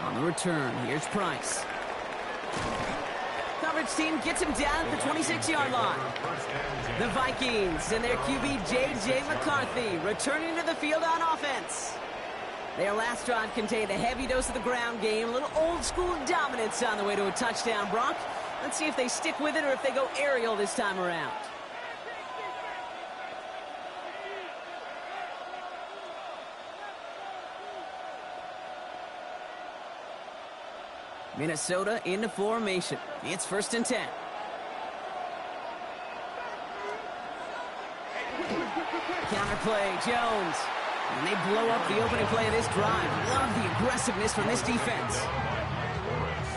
On the return, here's Price. Coverage team gets him down at the 26-yard line. The Vikings and their QB J.J. McCarthy returning to the field on offense. Their last drive contained a heavy dose of the ground game, a little old-school dominance on the way to a touchdown, Brock. Let's see if they stick with it or if they go aerial this time around. Minnesota into formation. It's 1st and 10. Counter play, Jones. And they blow up the opening play of this drive. Love the aggressiveness from this defense.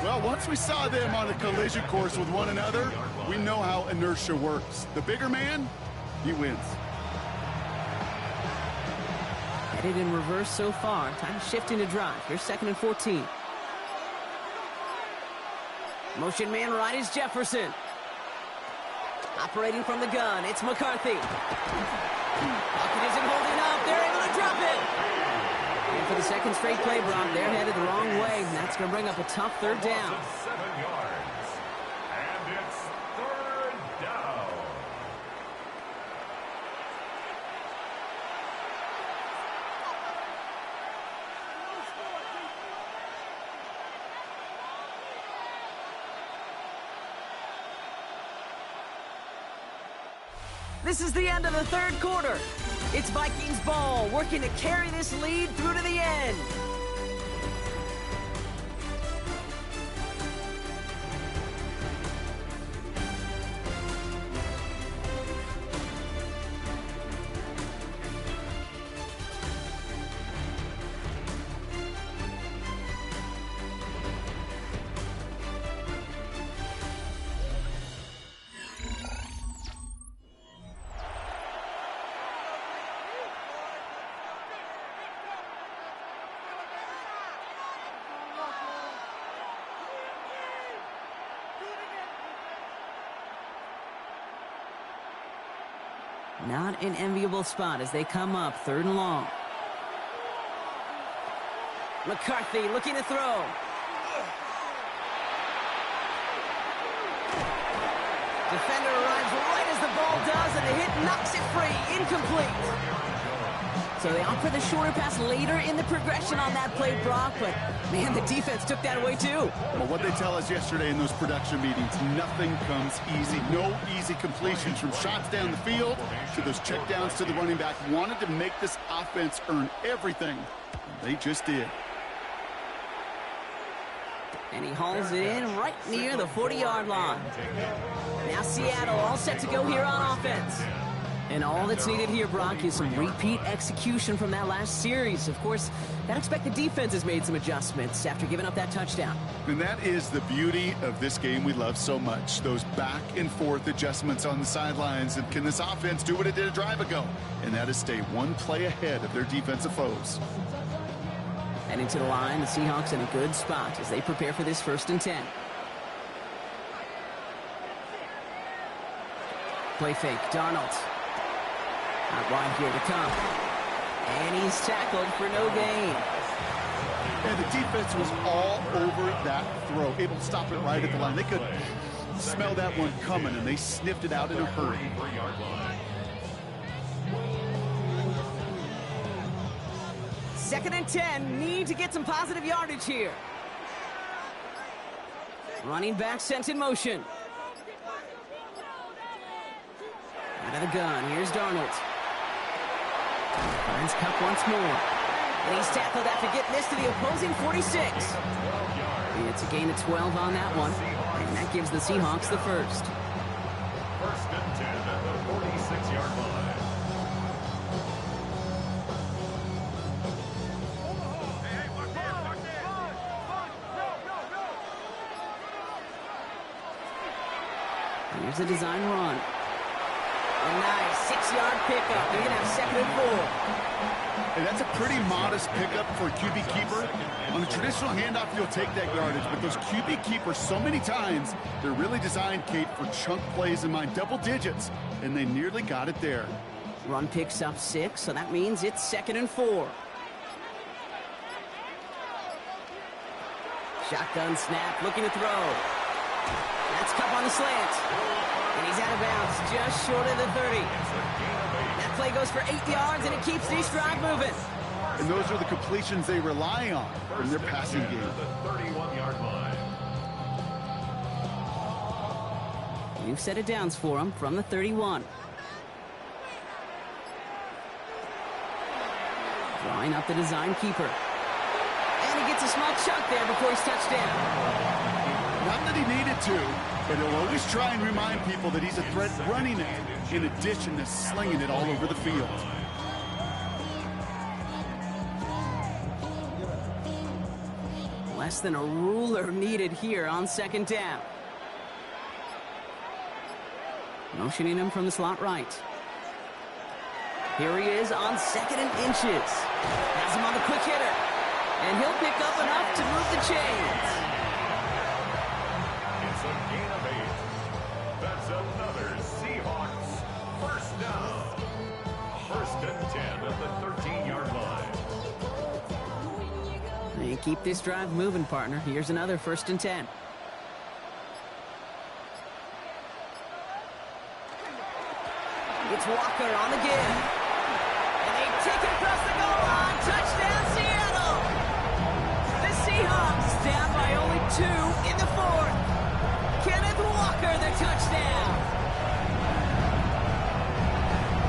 Well, once we saw them on a collision course with one another, we know how inertia works. The bigger man, he wins. Headed in reverse so far. Time to shift into drive. Here's 2nd and 14. Motion man right is Jefferson. Operating from the gun, it's McCarthy. Pocket isn't holding up. They're able to drop it. And for the second straight play, Brock, they're headed the wrong way. And that's going to bring up a tough 3rd down. 7 yards. And it's 3rd down. This is the end of the 3rd quarter. It's Vikings ball, working to carry this lead through to the end. Not an enviable spot as they come up 3rd and long. McCarthy looking to throw. Defender arrives right as the ball does, and the hit knocks it free. Incomplete. So they opt for the shorter pass later in the progression on that play, Brock, but, man, the defense took that away, too. Well, what they tell us yesterday in those production meetings, nothing comes easy. No easy completions from shots down the field to those checkdowns to the running back. Wanted to make this offense earn everything. They just did. And he hauls it in right near the 40-yard line. Now Seattle all set to go here on offense. And all that's needed here, Brock, is some repeat execution from that last series. Of course, I'd expect the defense has made some adjustments after giving up that touchdown. And that is the beauty of this game we love so much. Those back and forth adjustments on the sidelines. And can this offense do what it did a drive ago? And that is stay one play ahead of their defensive foes. And into the line, the Seahawks in a good spot as they prepare for this 1st and 10. Play fake, Darnold. Out wide here to come. And he's tackled for no gain. And the defense was all over that throw, able to stop it right at the line. They could smell that one coming, and they sniffed it out in a hurry. Second and 10, need to get some positive yardage here. Running back sent in motion. Out of the gun, here's Darnold. Finds Cup once more. And he's tackled after getting this to the opposing 46. It's a gain of 12 on that one. And that gives the Seahawks the first. 1st and 10 at the 46-yard line. Here's the design run. A nice 6-yard pickup. They're going to have 2nd and 4. And that's a pretty modest pickup for a QB keeper. On a traditional handoff, you'll take that yardage, but those QB keepers, so many times, they're really designed, Kate, for chunk plays in mind, double digits, and they nearly got it there. Run picks up 6, so that means it's 2nd and 4. Shotgun snap, looking to throw. That's Cup on the slant. And he's out of bounds, just short of the 30. That play goes for 8 yards, and it keeps this drive moving. And those are the completions they rely on in their passing game. The 31-yard line. New set of downs for him from the 31. Drawing up the design keeper. And he gets a small chunk there before he's touched down. Not that he needed to, but he'll always try and remind people that he's a threat running it, in addition to slinging it all over the field. Less than a ruler needed here on 2nd down. Motioning him from the slot right. Here he is on 2nd and inches. Has him on the quick hitter. And he'll pick up enough to move the chains. It's a gain of 8. That's another Seahawks 1st down. 1st and 10 at the 13-yard line. And keep this drive moving, partner. Here's another 1st and 10. It's Walker on the give. And they take it across the goal line. Touchdown, Seattle. The Seahawks down by only 2 in the 4th. Kenneth Walker, the touchdown.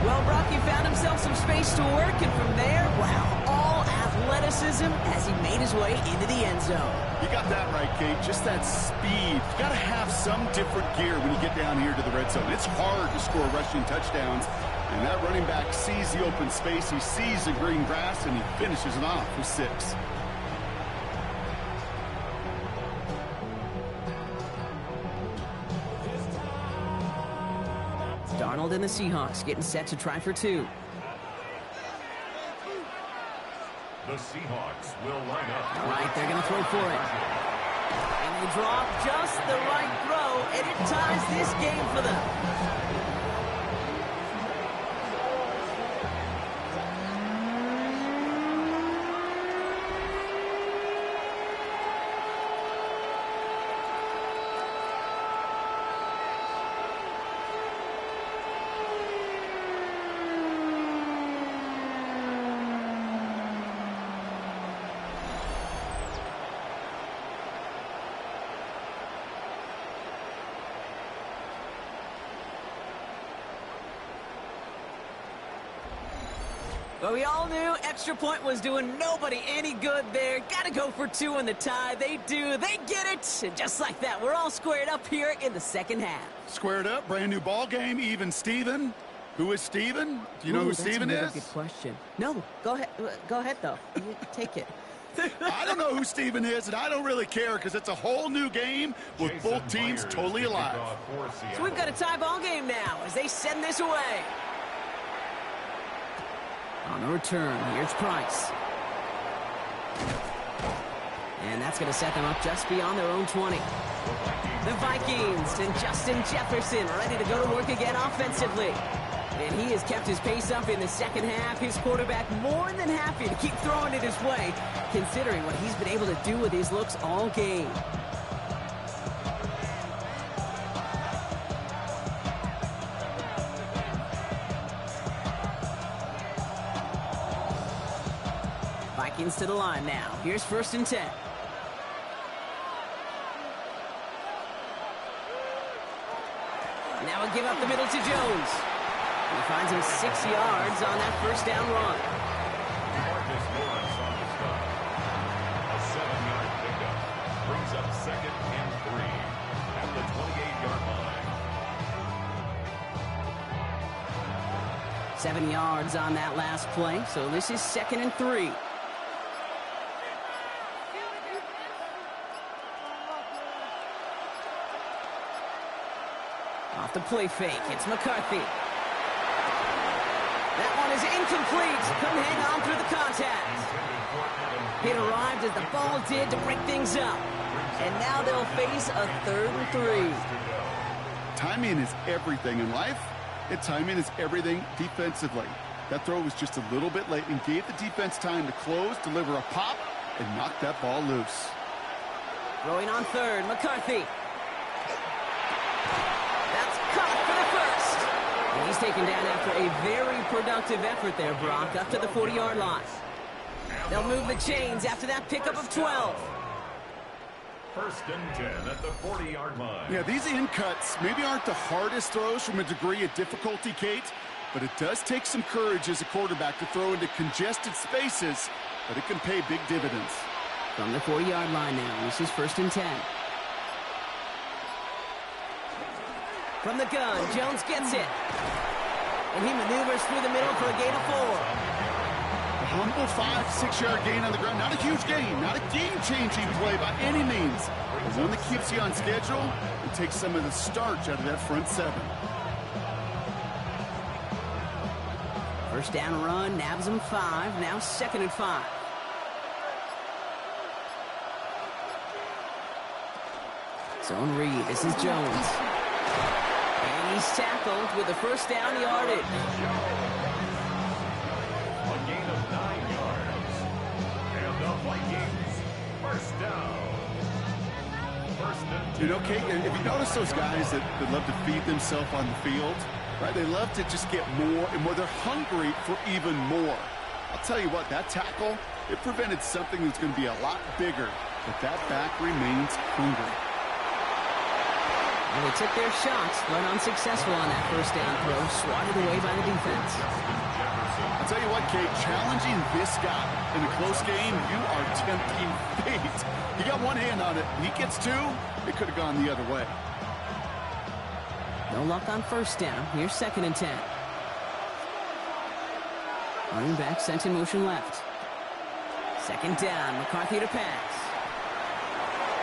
Well, Brock, he found himself some space to work, and from there, wow, all athleticism as he made his way into the end zone. You got that right, Kate. Just that speed. You got to have some different gear when you get down here to the red zone. It's hard to score rushing touchdowns, and that running back sees the open space, he sees the green grass, and he finishes it off with 6. Darnold and the Seahawks getting set to try for 2. The Seahawks will line up. All right, they're going to throw for it. And they drop just the right throw, and it ties this game for them. Well, we all knew extra point was doing nobody any good there. Got to go for two in the tie. They do. They get it. And just like that, we're all squared up here in the second half. Squared up, brand new ball game, even Steven. Who is Steven? Do you know who Steven is? That's a good question. No, go ahead. Go ahead, though. You take it. I don't know who Steven is, and I don't really care because it's a whole new game with both teams totally alive. So we've got a tie ball game now as they send this away. On the return, here's Price. And that's going to set them up just beyond their own 20. The Vikings and Justin Jefferson ready to go to work again offensively. And he has kept his pace up in the second half. His quarterback more than happy to keep throwing it his way, considering what he's been able to do with his looks all game. Vikings to the line now. Here's 1st and 10. Now a give up the middle to Jones. He finds him 6 yards on that first down run. Marcus Lawrence on the stop. A 7-yard pickup brings up 2nd and 3 at the 28-yard line. 7 yards on that last play, so this is 2nd and 3. Off the play fake, it's McCarthy. That one is incomplete. Couldn't hang on through the contact. It arrived as the ball did to break things up. And now they'll face a 3rd and 3. Timing is everything in life, and timing is everything defensively. That throw was just a little bit late and gave the defense time to close, deliver a pop, and knock that ball loose. Throwing on 3rd, McCarthy. That's caught for the first. And he's taken down after a very productive effort there, Brock, up to the 40-yard line. They'll move the chains after that pickup of 12. 1st and 10 at the 40-yard line. Yeah, these in cuts maybe aren't the hardest throws from a degree of difficulty, Kate, but it does take some courage as a quarterback to throw into congested spaces, but it can pay big dividends. From the 40-yard line now, this is 1st and 10. From the gun, Jones gets it. And he maneuvers through the middle for a gain of 4. A humble 5-6-yard gain on the ground. Not a huge gain, not a game-changing play by any means, but one that keeps you on schedule and takes some of the starch out of that front 7. First down run, nabs him 5, now 2nd and 5. Zone read, this is Jones. And he's tackled with the first down yardage. A gain of 9 yards. And the Vikings, 1st down. 1st and 10. You know, Kate, if you notice those guys that love to feed themselves on the field, right? They love to just get more and more. They're hungry for even more. I'll tell you what, that tackle, it prevented something that's going to be a lot bigger, but that back remains hungry. And they took their shots, but unsuccessful on that first down throw, swatted away by the defense. I'll tell you what, Kate, challenging this guy in a close game, you are tempting fate. He got one hand on it, he gets 2, it could have gone the other way. No luck on first down. Here's 2nd and 10. Running back sent in motion left. 2nd down, McCarthy to pass.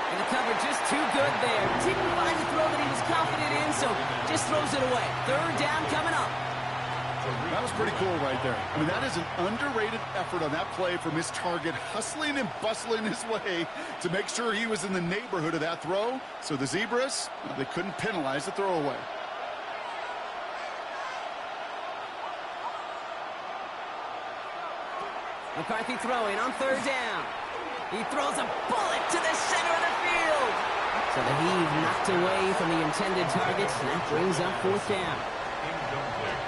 And the cover just too good there. Didn't find the throw that he was confident in, so just throws it away. 3rd down coming up. That was pretty cool right there. I mean, that is an underrated effort on that play from his target, hustling and bustling his way to make sure he was in the neighborhood of that throw. So the Zebras, well, they couldn't penalize the throwaway. McCarthy throwing on 3rd down. He throws a bullet to the center of the field. So the heave knocked away from the intended target, and that brings up 4th down.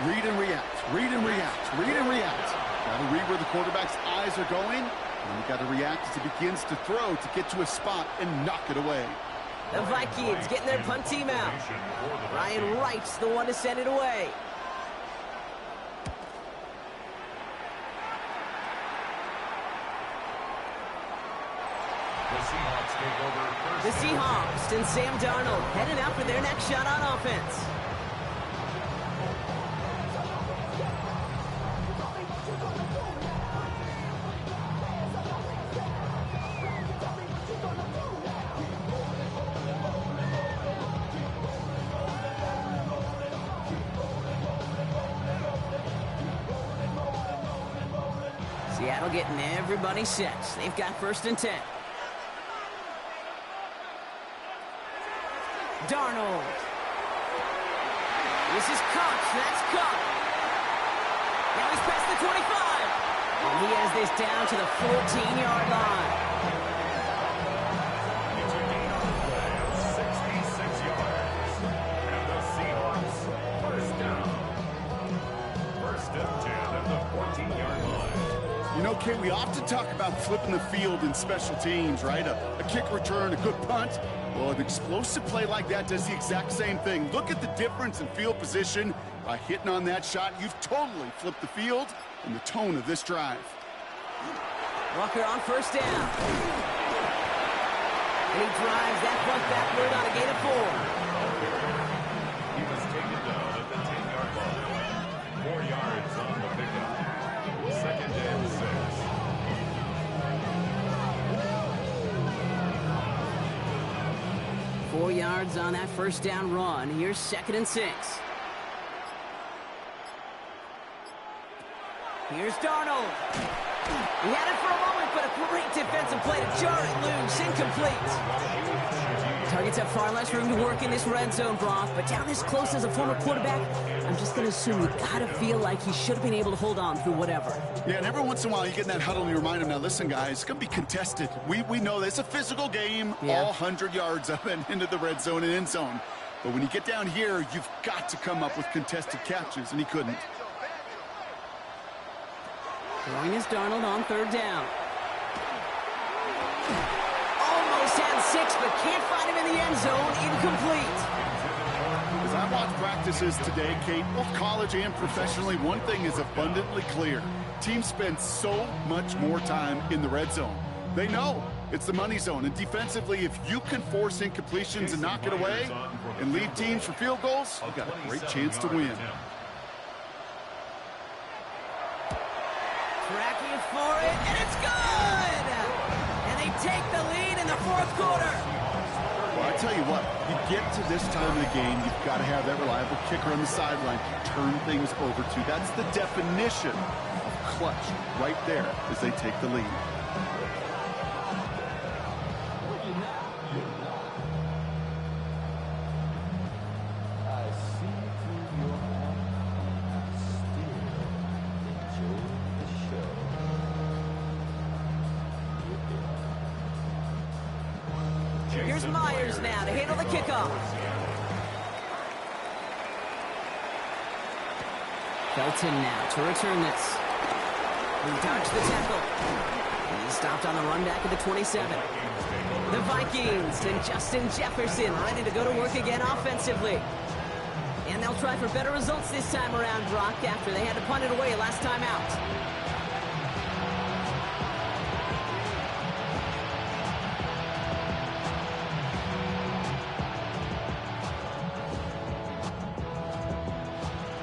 Read and react, read and react, read and react. Got to read where the quarterback's eyes are going, and you got to react as he begins to throw to get to a spot and knock it away. The Vikings getting their punt team out. Ryan Wright's the one to send it away. The Seahawks and Sam Darnold heading out for their next shot on offense. Seattle getting everybody set. They've got 1st and 10. Darnold. This is Cox. That's Cox. Now he's past the 25. And he has this down to the 14-yard line. It's a gain on play of 66 yards. And the Seahawks, 1st down. 1st and 10 at the 14-yard line. You know, Kate, we often talk about flipping the field in special teams, right? A kick return, a good punt. Well, an explosive play like that does the exact same thing. Look at the difference in field position. By hitting on that shot, you've totally flipped the field and the tone of this drive. Walker on 1st down. And he drives that punt backward on a gain of 4. He was taken down at the 10-yard line. 4 yards on the pickup. 2nd and 6. Four yards on that 1st down run. Here's 2nd and 6. Here's Darnold. He had it for a moment, but a great defensive play to jar it loose. Incomplete. Targets have far less room to work in this red zone, Brock, but down this close as a former quarterback, I'm just going to assume you got to feel like he should have been able to hold on through whatever. Yeah, and every once in a while you get in that huddle and you remind him, now listen, guys, it's going to be contested. We know this. It's a physical game, all 100 yards up and into the red zone and end zone. But when you get down here, you've got to come up with contested catches, and he couldn't. Throwing is Darnold on 3rd down. Almost had 6, but can't find him in the end zone. Incomplete. As I watch practices today, Kate, both college and professionally, one thing is abundantly clear. Teams spend so much more time in the red zone. They know it's the money zone, and defensively, if you can force incompletions and knock it away and lead teams for field goals, you've got a great chance to win. Tracking for it, and it's good! And they take the lead in the 4th quarter. Well, I tell you what, you get to this time of the game, you've got to have that reliable kicker on the sideline to turn things over to. That's the definition of clutch right there as they take the lead. Here's Myers now to handle the kickoff. Felton now to return this. He dodged the tackle. And he's stopped on the run back at the 27. The Vikings and Justin Jefferson ready to go to work again offensively. And they'll try for better results this time around, Brock, after they had to punt it away last time out.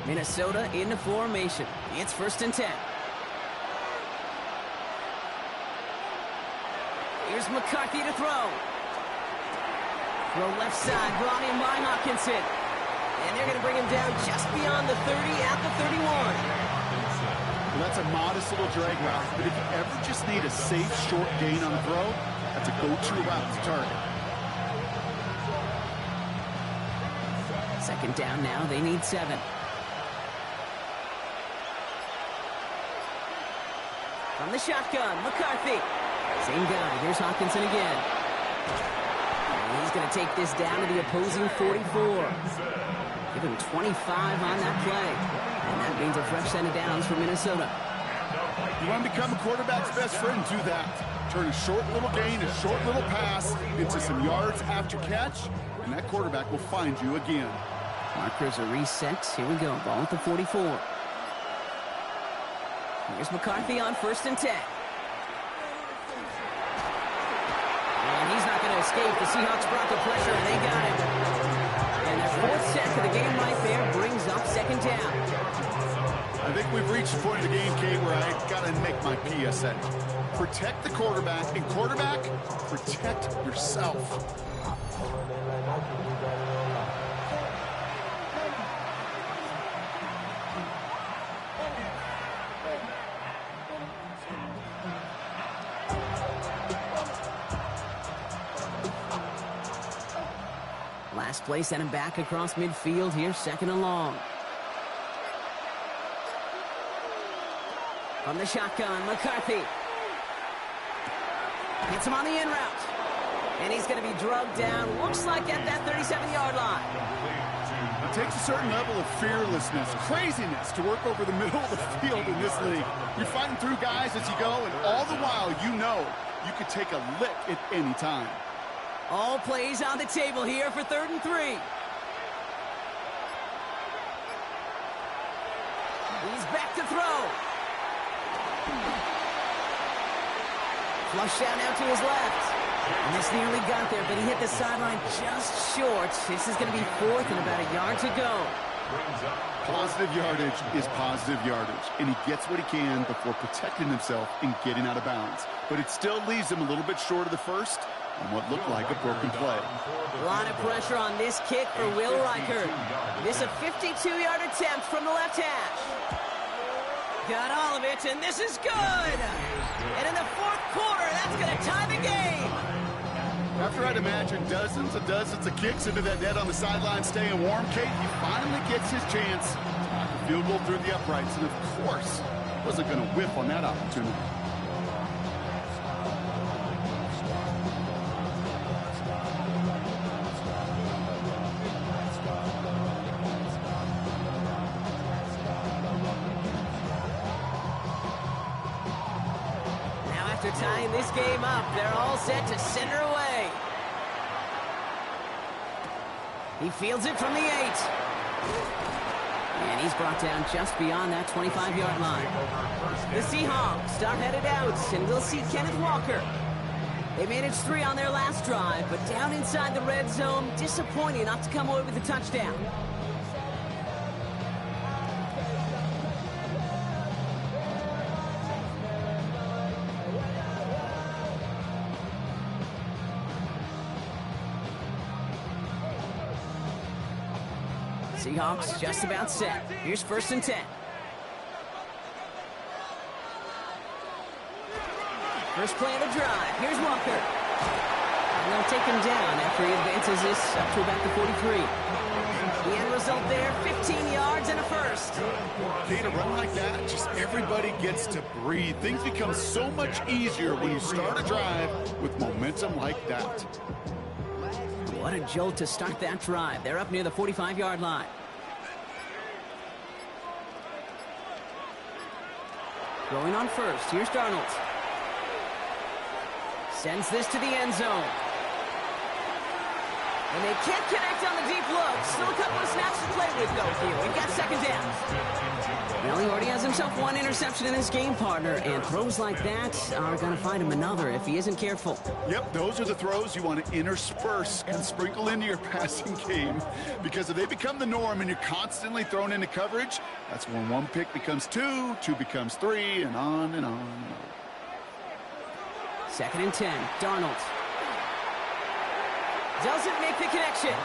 Minnesota into formation. It's 1st and 10. Here's McCarthy to throw. Throw left side, brought in by Hawkinson. And they're going to bring him down just beyond the 30 at the 31. Well, that's a modest little drag route, but if you ever just need a safe, short gain on the throw, that's a go-to route to target. 2nd down now, they need 7. From the shotgun, McCarthy. Same guy. Here's Hawkinson again. And he's going to take this down to the opposing 44. Give him 25 on that play. And that means a fresh set of downs for Minnesota. You want to become a quarterback's best friend, do that. Turn a short little gain, a short little pass into some yards after catch, and that quarterback will find you again. Markers are reset. Here we go. Ball at the 44. Here's McCarthy on 1st and 10. And he's not going to escape. The Seahawks brought the pressure, and they got it. And their fourth sack of the game right there brings up second down. I think we've reached the point of the game, Kate, where I got to make my PSA. Protect the quarterback, and quarterback, protect yourself. Last play sent him back across midfield here, second and long. From the shotgun, McCarthy. Hits him on the in route. And he's going to be drugged down, looks like at that 37-yard line. It takes a certain level of fearlessness, craziness to work over the middle of the field in this league. You're fighting through guys as you go, and all the while you know you could take a lick at any time. All plays on the table here for 3rd and 3. He's back to throw. Flush out now to his left. And this nearly got there, but he hit the sideline just short. This is going to be 4th and about a yard to go. Positive yardage is positive yardage, and he gets what he can before protecting himself and getting out of bounds. But it still leaves him a little bit short of the first on what looked like a broken play. A lot of pressure on this kick for Will Reichert. This a 52-yard attempt from the left hash. Got all of it, and this is good! And in the 4th quarter, that's going to tie the game! After I'd imagine dozens of kicks into that net on the sideline staying warm, Kate, he finally gets his chance to knock a field goal through the uprights, and of course, wasn't going to whiff on that opportunity. Tying this game up, they're all set to send her away. He fields it from the 8. And he's brought down just beyond that 25-yard line. The Seahawks are headed out, and we'll see Kenneth Walker. They managed 3 on their last drive, but down inside the red zone, disappointing not to come away with a touchdown. Seahawks just about set. Here's 1st and 10. First play of the drive. Here's Walker. And they'll take him down after he advances this up to about the 43. The end result there, 15 yards and a first. Kate, a run like that, just everybody gets to breathe. Things become so much easier when you start a drive with momentum like that. What a jolt to start that drive. They're up near the 45-yard line. Going on first. Here's Darnold. Sends this to the end zone. And they can't connect on the deep look. Still a couple of snaps to play with, though, here. We've got 2nd down. Well, he already has himself 1 interception in his game, partner, and throws like that are going to find him another if he isn't careful. Yep, those are the throws you want to intersperse and sprinkle into your passing game, because if they become the norm and you're constantly thrown into coverage, that's when 1 pick becomes 2, 2 becomes 3, and on and on and on. 2nd and 10, Darnold. Doesn't make the connection.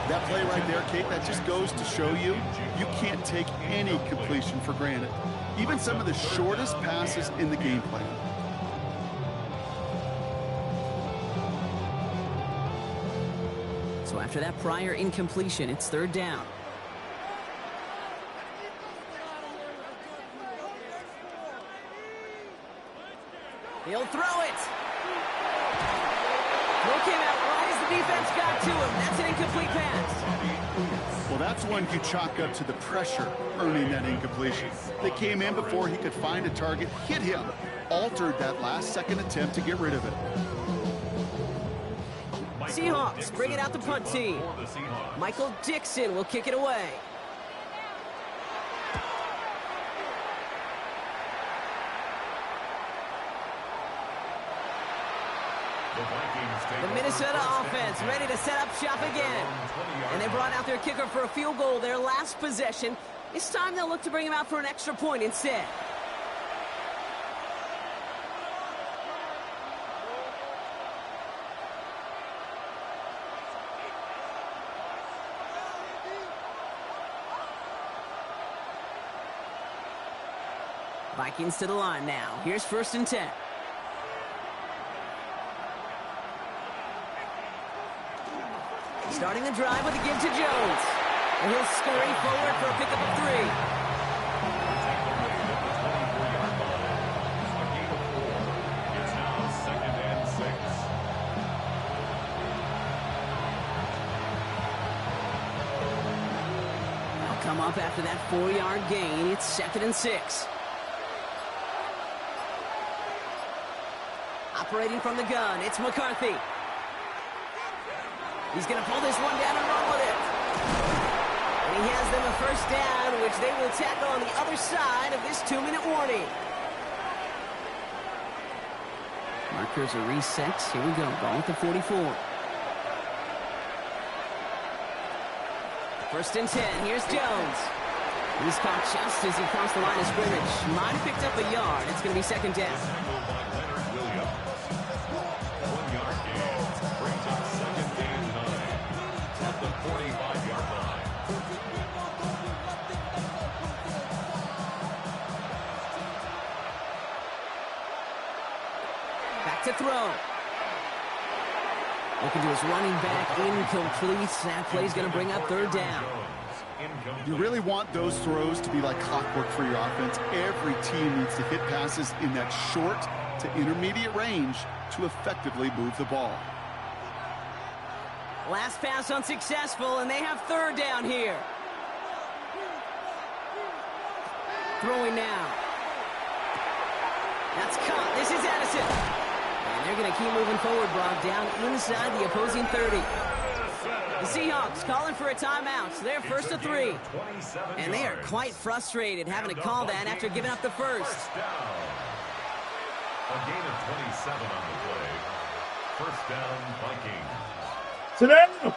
That play right there, Kate, that just goes to show you, you can't take any completion for granted. Even some of the shortest passes in the game plan. So after that prior incompletion, it's 3rd down. He'll throw it. Throw came out right as the defense got to him. That's an incomplete pass. Well, that's one you chalk up to the pressure earning that incompletion. They came in before he could find a target, hit him, altered that last-second attempt to get rid of it. Seahawks bring it out the punt team. Michael Dixon will kick it away. The Minnesota offense ready to set up shop again. And they brought out their kicker for a field goal their last possession. This time they'll look to bring him out for an extra point instead. Vikings to the line now. Here's 1st and 10. Starting the drive with a give to Jones. And he'll scurry forward for a pickup of 3. It's now 2nd and 6. They'll come up after that 4-yard gain. It's 2nd and 6. Operating from the gun, it's McCarthy. He's going to pull this one down and run with it. And he has them a 1st down, which they will tackle on the other side of this 2-minute warning. Markers are reset. Here we go. Ball at the 44. 1st and 10. Here's Jones. He's caught just as he crossed the line of scrimmage. Might have picked up a yard. It's going to be 2nd down. To throw. Looking to his running back, incomplete. That play's going to bring up 3rd down. You really want those throws to be like clockwork for your offense. Every team needs to hit passes in that short to intermediate range to effectively move the ball. Last pass unsuccessful, and they have 3rd down here. Throwing now. That's caught. This is Addison. They're going to keep moving forward, Brock, down inside the opposing 30. The Seahawks calling for a timeout. They're 1st to 3. And they are quite frustrated having to call that after giving up the 1st. A gain of 27 on the play. 1st down, Vikings. Sit down!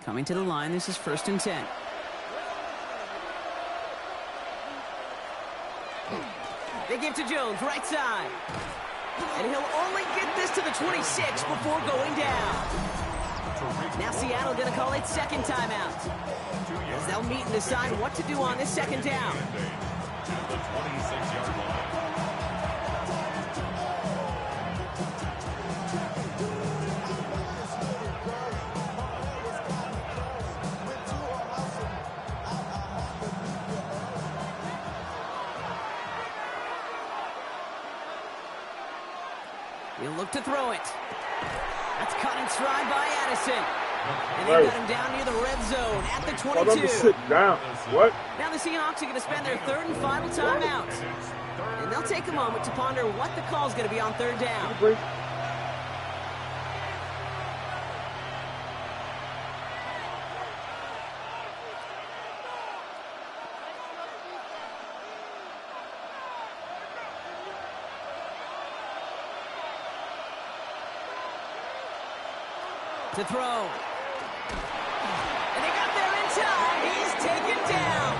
Coming to the line, this is 1st and 10. They give to Jones, right side. And he'll only get this to the 26 before going down. Now Seattle going to call it 2nd timeout, as they'll meet and decide what to do on this 2nd down. The 26-yard line. He'll look to throw it. That's cut in stride by Addison. And they've got him down near the red zone at the 22. Sit down. What? Now the Seahawks are going to spend their 3rd and final timeout. And they'll take a moment to ponder what the call is going to be on 3rd down. To throw. And they got there in time. He's taken down.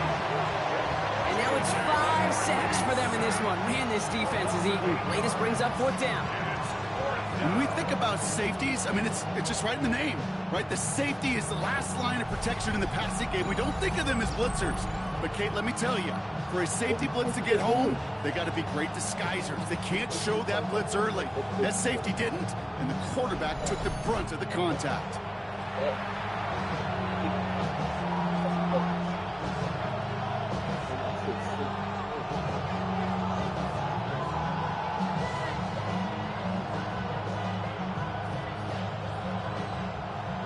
And now it's 5 sacks for them in this one. Man, this defense is eating. Latest brings up 4th down. When we think about safeties, I mean, it's just right in the name, right? The safety is the last line of protection in the passing game. We don't think of them as blitzers. But, Kate, let me tell you, for a safety blitz to get home, they got to be great disguisers. They can't show that blitz early. That safety didn't, and the quarterback took the brunt of the contact.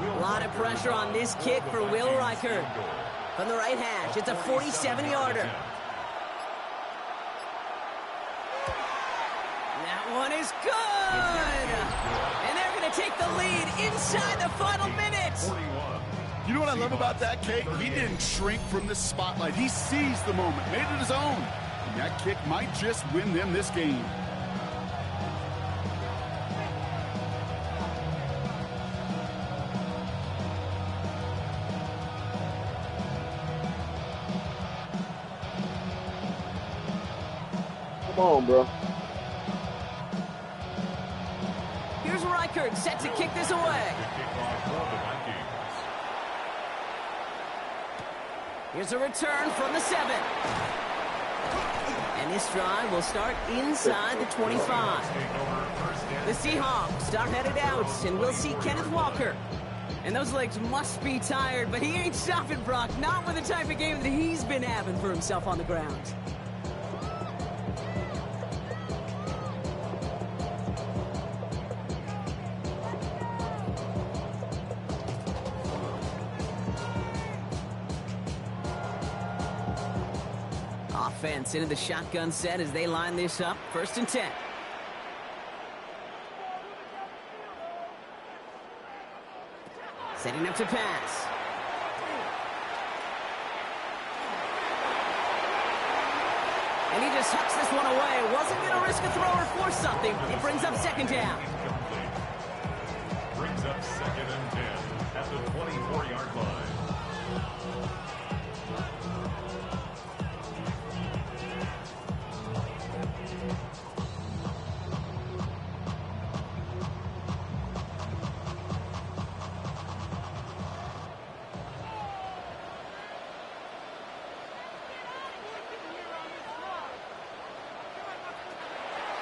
A lot of pressure on this kick for Will Reichert. From the right hash, it's a 47-yarder. That one is good! And they're going to take the lead inside the final minute. You know what I love about that, Kate? He didn't shrink from the spotlight. He seized the moment, made it his own. That kick might just win them this game. Come on, bro. Here's Reichert set to kick this away. Here's a return from the 7. And this drive will start inside the 25. The Seahawks start headed out, and we'll see Kenneth Walker. And those legs must be tired, but he ain't stopping, Brock. Not with the type of game that he's been having for himself on the ground. Offense into the shotgun set as they line this up. 1st and 10. Setting up to pass. And he just hucks this one away. Wasn't going to risk a throw or force something. It brings up 2nd down. Brings up 2nd and 10 at the 24-yard line.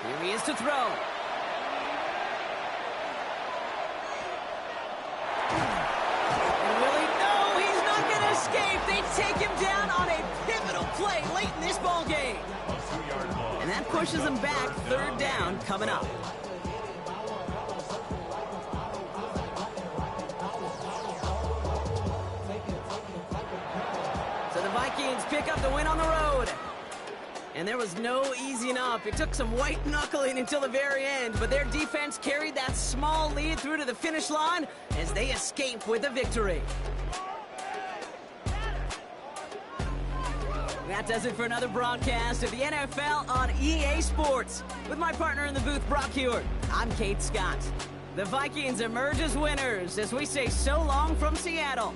Here he is to throw. And will he? No, he's not going to escape. They take him down on a pivotal play late in this ball game. And that pushes them back. 3rd down coming up. So the Vikings pick up the win on the road. And there was no easing up. It took some white knuckling until the very end, but their defense carried that small lead through to the finish line as they escape with a victory. That does it for another broadcast of the NFL on EA Sports. With my partner in the booth, Brock Hewitt, I'm Kate Scott. The Vikings emerge as winners as we say so long from Seattle.